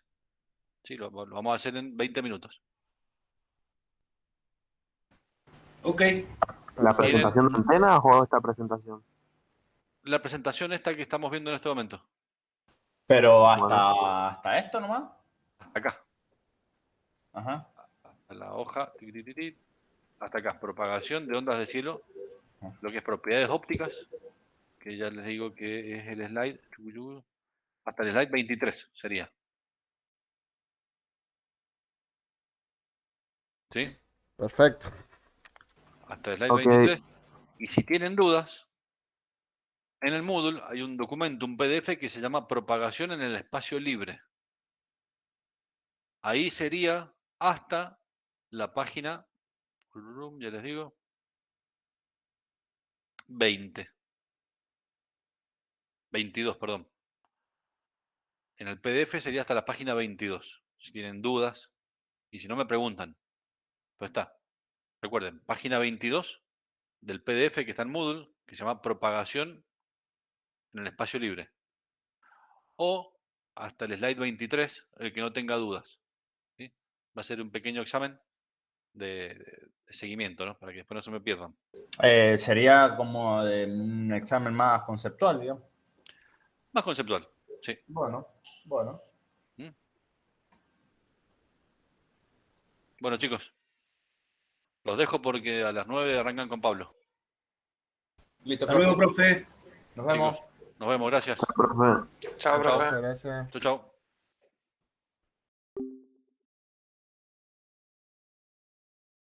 Sí, lo vamos a hacer en 20 minutos. Ok. ¿La presentación de antenas o esta presentación? La presentación esta que estamos viendo en este momento. Pero Bueno. hasta esto nomás. Acá, Ajá. a la hoja, hasta acá, propagación de ondas de cielo, lo que es propiedades ópticas, que ya les digo que es el slide, hasta el slide 23 sería. ¿Sí? Perfecto. Hasta el slide Ok. 23. Y si tienen dudas, en el Moodle hay un documento, un PDF que se llama Propagación en el espacio libre. Ahí sería hasta la página, ya les digo, 22, perdón. En el PDF sería hasta la página 22. Si tienen dudas, y si no me preguntan. Pues está. Recuerden, página 22 del PDF que está en Moodle, que se llama Propagación en el espacio libre. O hasta el slide 23, el que no tenga dudas. ¿Sí? Va a ser un pequeño examen de seguimiento, ¿no? Para que después no se me pierdan. Sería como de un examen más conceptual, digamos. Más conceptual, sí. Bueno. ¿Mm? Bueno, chicos, los dejo porque a las 9 arrancan con Pablo. Listo, Hasta luego, profe. Nos vemos. Chicos, nos vemos, gracias. Profe. Chao, Chao, chao. profe. Muchas gracias. Chau, chau.